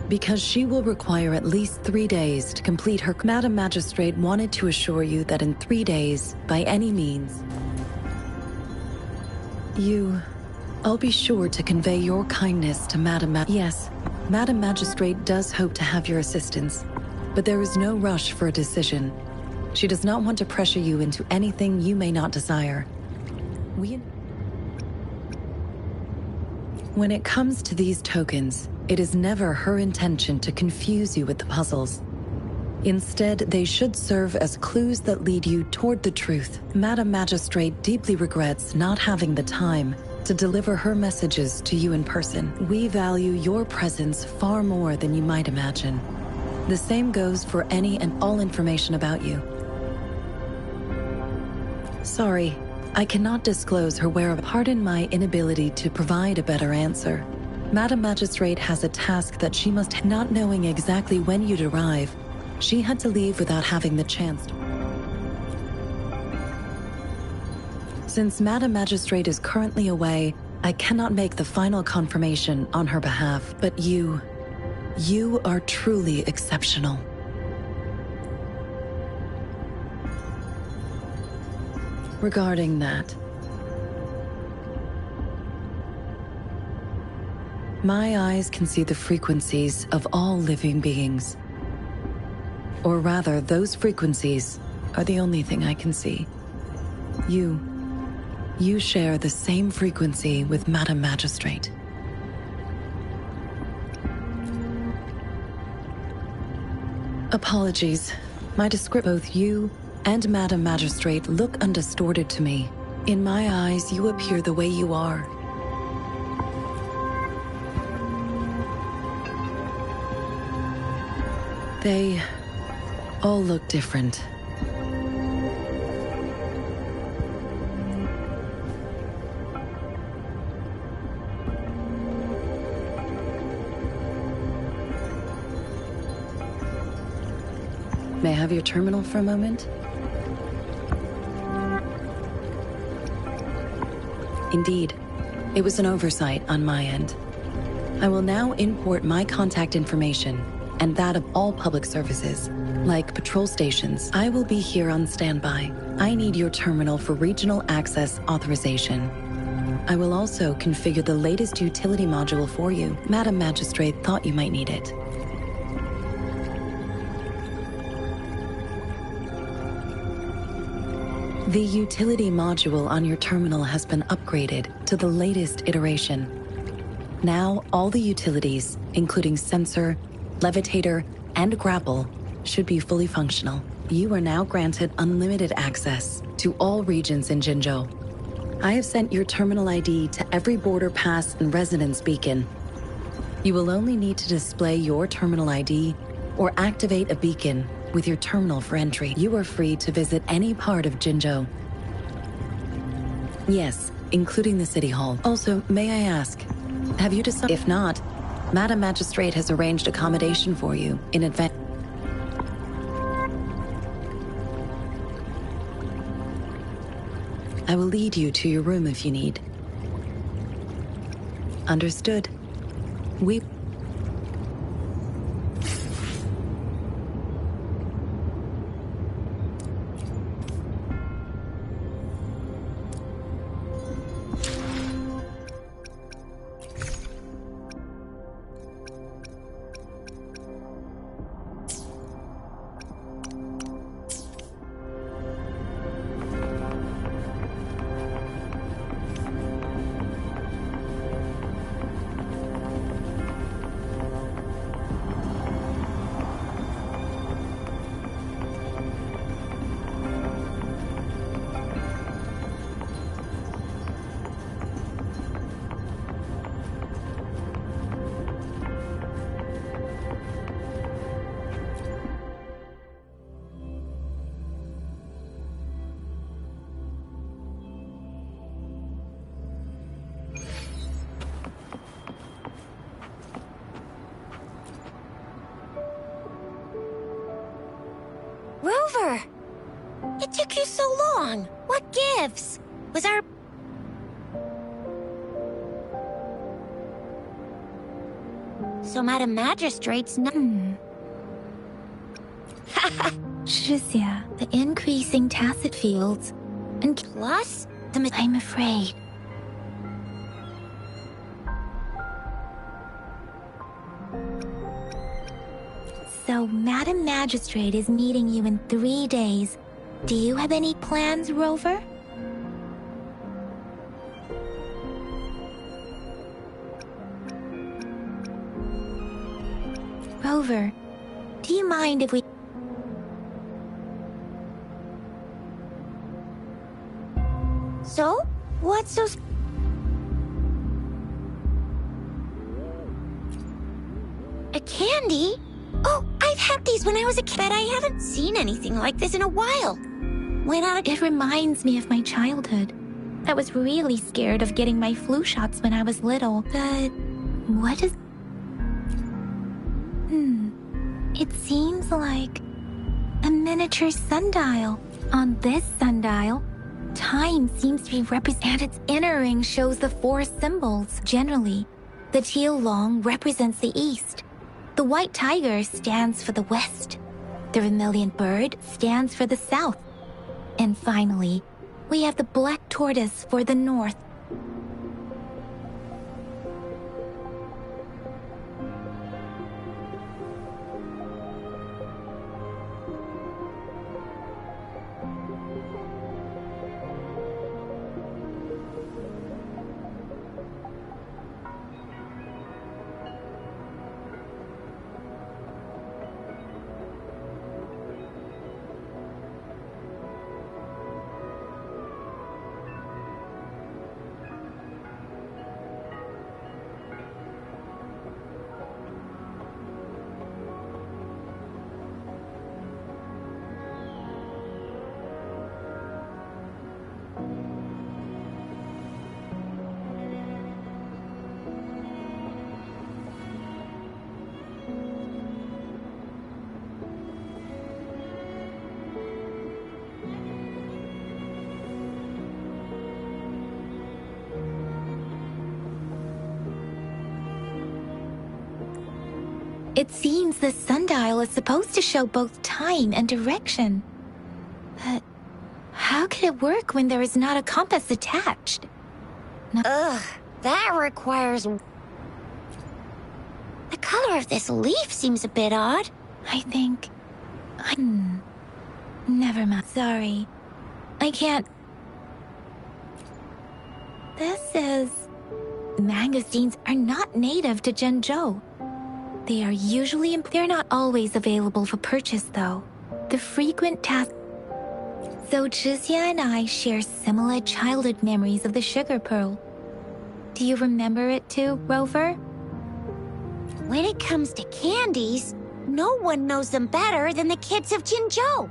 Because she will require at least 3 days to complete her... Madam Magistrate wanted to assure you that in 3 days, by any means, I'll be sure to convey your kindness to Madam Yes, Madam Magistrate does hope to have your assistance. but there is no rush for a decision. She does not want to pressure you into anything you may not desire. When it comes to these tokens, it is never her intention to confuse you with the puzzles. Instead, they should serve as clues that lead you toward the truth. Madam Magistrate deeply regrets not having the time to deliver her messages to you in person. We value your presence far more than you might imagine. The same goes for any and all information about you. Sorry, I cannot disclose her whereabouts. Pardon my inability to provide a better answer. Madam Magistrate has a task that she must, not knowing exactly when you'd arrive. She had to leave without having the chance. Since Madam Magistrate is currently away, I cannot make the final confirmation on her behalf, but you are truly exceptional. Regarding that, my eyes can see the frequencies of all living beings. Or rather, those frequencies are the only thing I can see. You share the same frequency with Madam Magistrate. Apologies. My description, both you and Madam Magistrate look undistorted to me. In my eyes, you appear the way you are. They all look different. May I have your terminal for a moment? Indeed, it was an oversight on my end. I will now import my contact information and that of all public services, like patrol stations. I will be here on standby. I need your terminal for regional access authorization. I will also configure the latest utility module for you. Madam Magistrate thought you might need it. The utility module on your terminal has been upgraded to the latest iteration. Now, all the utilities, including sensor, levitator, and grapple, should be fully functional. You are now granted unlimited access to all regions in Jinzhou. I have sent your terminal ID to every border pass and residence beacon. You will only need to display your terminal ID or activate a beacon with your terminal for entry. You are free to visit any part of Jinzhou. Yes, including the City Hall. Also, may I ask, have you decided? If not, Madam Magistrate has arranged accommodation for you in advance. I will lead you to your room if you need. Understood. We...
Rover! It took you so long! What gives? Was our... So Madam Magistrate's not...
Shizia, the increasing tacit fields, and
Plus, the...
I'm afraid. So So, Madam Magistrate is meeting you in 3 days. Do you have any plans, Rover? Rover, do you mind if we...
So? What's so... A candy? Oh, I've had these when I was a kid, but I haven't seen anything like this in a while.
It reminds me of my childhood. I was really scared of getting my flu shots when I was little, but... What is... It seems like a miniature sundial. On this sundial, time seems to be represented. Its inner ring shows the 4 symbols. Generally, the teal long represents the east. The white tiger stands for the west. The vermilion bird stands for the south. And finally, we have the black tortoise for the north. It seems the sundial is supposed to show both time and direction. But how can it work when there is not a compass attached?
Ugh, that requires... The color of this leaf seems a bit odd.
I think... Never mind. Sorry. I can't... This is... Magazines are not native to Zhengzhou. They are usually... They're not always available for purchase, though. The frequent task... So Zhixia and I share similar childhood memories of the sugar pearl. Do you remember it too, Rover?
When it comes to candies, no one knows them better than the kids of Jinzhou.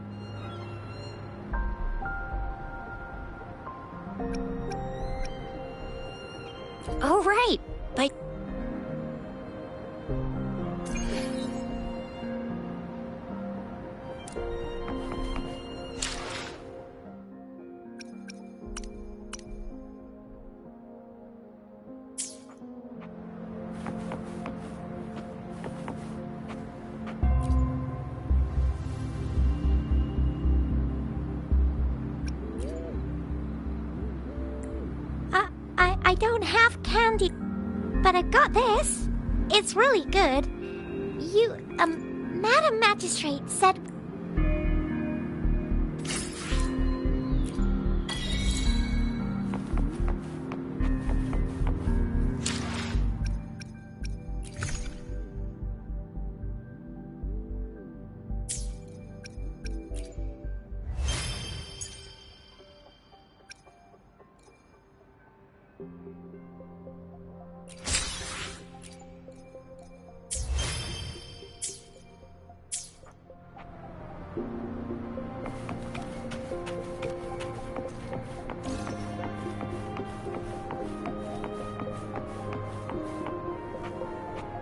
Oh, right. But... I don't have candy, but I got this. It's really good. You, Madam Magistrate said...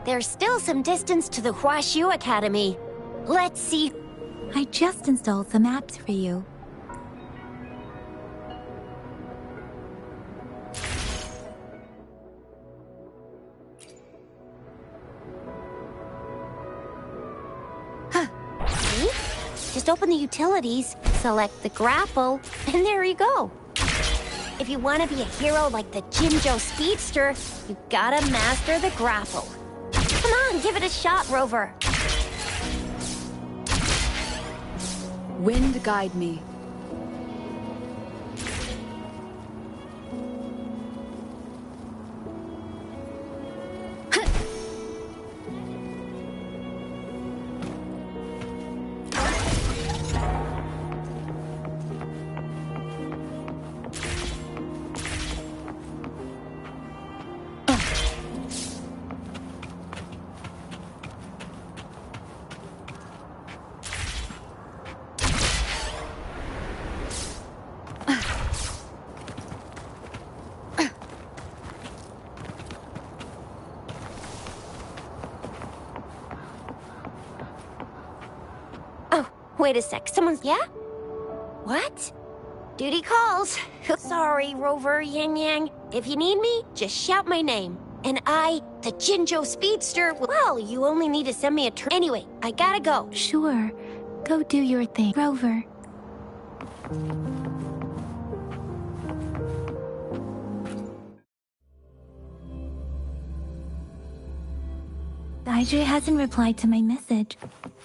There's still some distance to the Huaxiu Academy. Let's see.
I just installed some apps for you.
See? Just open the utilities, select the grapple, and there you go. If you want to be a hero like the Jinzhou Speedster, you gotta master the grapple. Come on, give it a shot, Rover.
Wind guide me.
Wait a sec, yeah? What? Duty calls. Sorry, Rover Yang Yang. If you need me, just shout my name. And I, the Jinzhou Speedster, well, you only need to send me a Anyway, I gotta go.
Sure. Go do your thing, Rover. Baizhi hasn't replied to my message.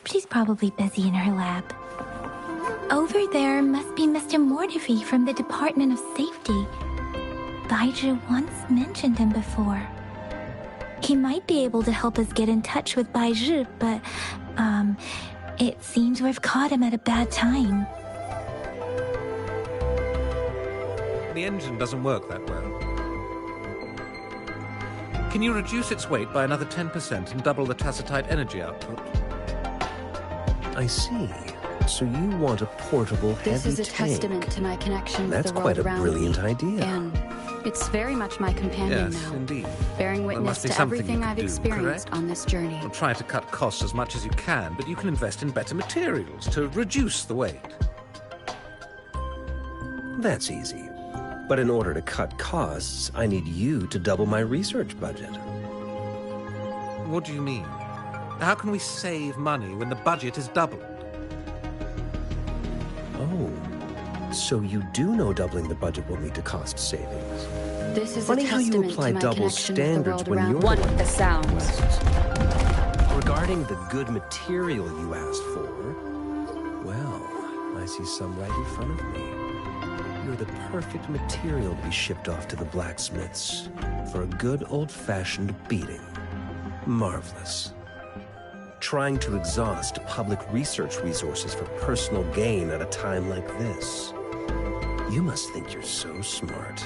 She's probably busy in her lab. Over there must be Mr. Mortefi from the Department of Safety. Baizhi once mentioned him before. He might be able to help us get in touch with Baizhi, but, it seems we've caught him at a bad time.
The engine doesn't work that well. Can you reduce its weight by another 10% and double the tacitite energy output?
I see. So you want a portable heavy tank.
This is a testament to my connection with the world
That's quite a
around
brilliant
me.
idea.
And it's very much my companion
Yes,
now.
indeed.
Bearing
Well, there
witness
must be
to
something
everything
you can
I've
do,
experienced
correct?
on this journey.
Well, try to cut costs as much as you can, but you can invest in better materials to reduce the weight.
That's easy. But in order to cut costs, I need you to double my research budget.
What do you mean? How can we save money when the budget is doubled?
Oh, so you do know doubling the budget will lead to cost savings.
This is
Funny
a
how you
testament
apply
to my
double
connection with the
standards
world
when
around
you're
me.
the one
the sounds.
Regarding the good material you asked for, well, I see some right in front of me. You're the perfect material to be shipped off to the blacksmiths for a good old-fashioned beating. Marvelous. Trying to exhaust public research resources for personal gain at a time like this. You must think you're so smart.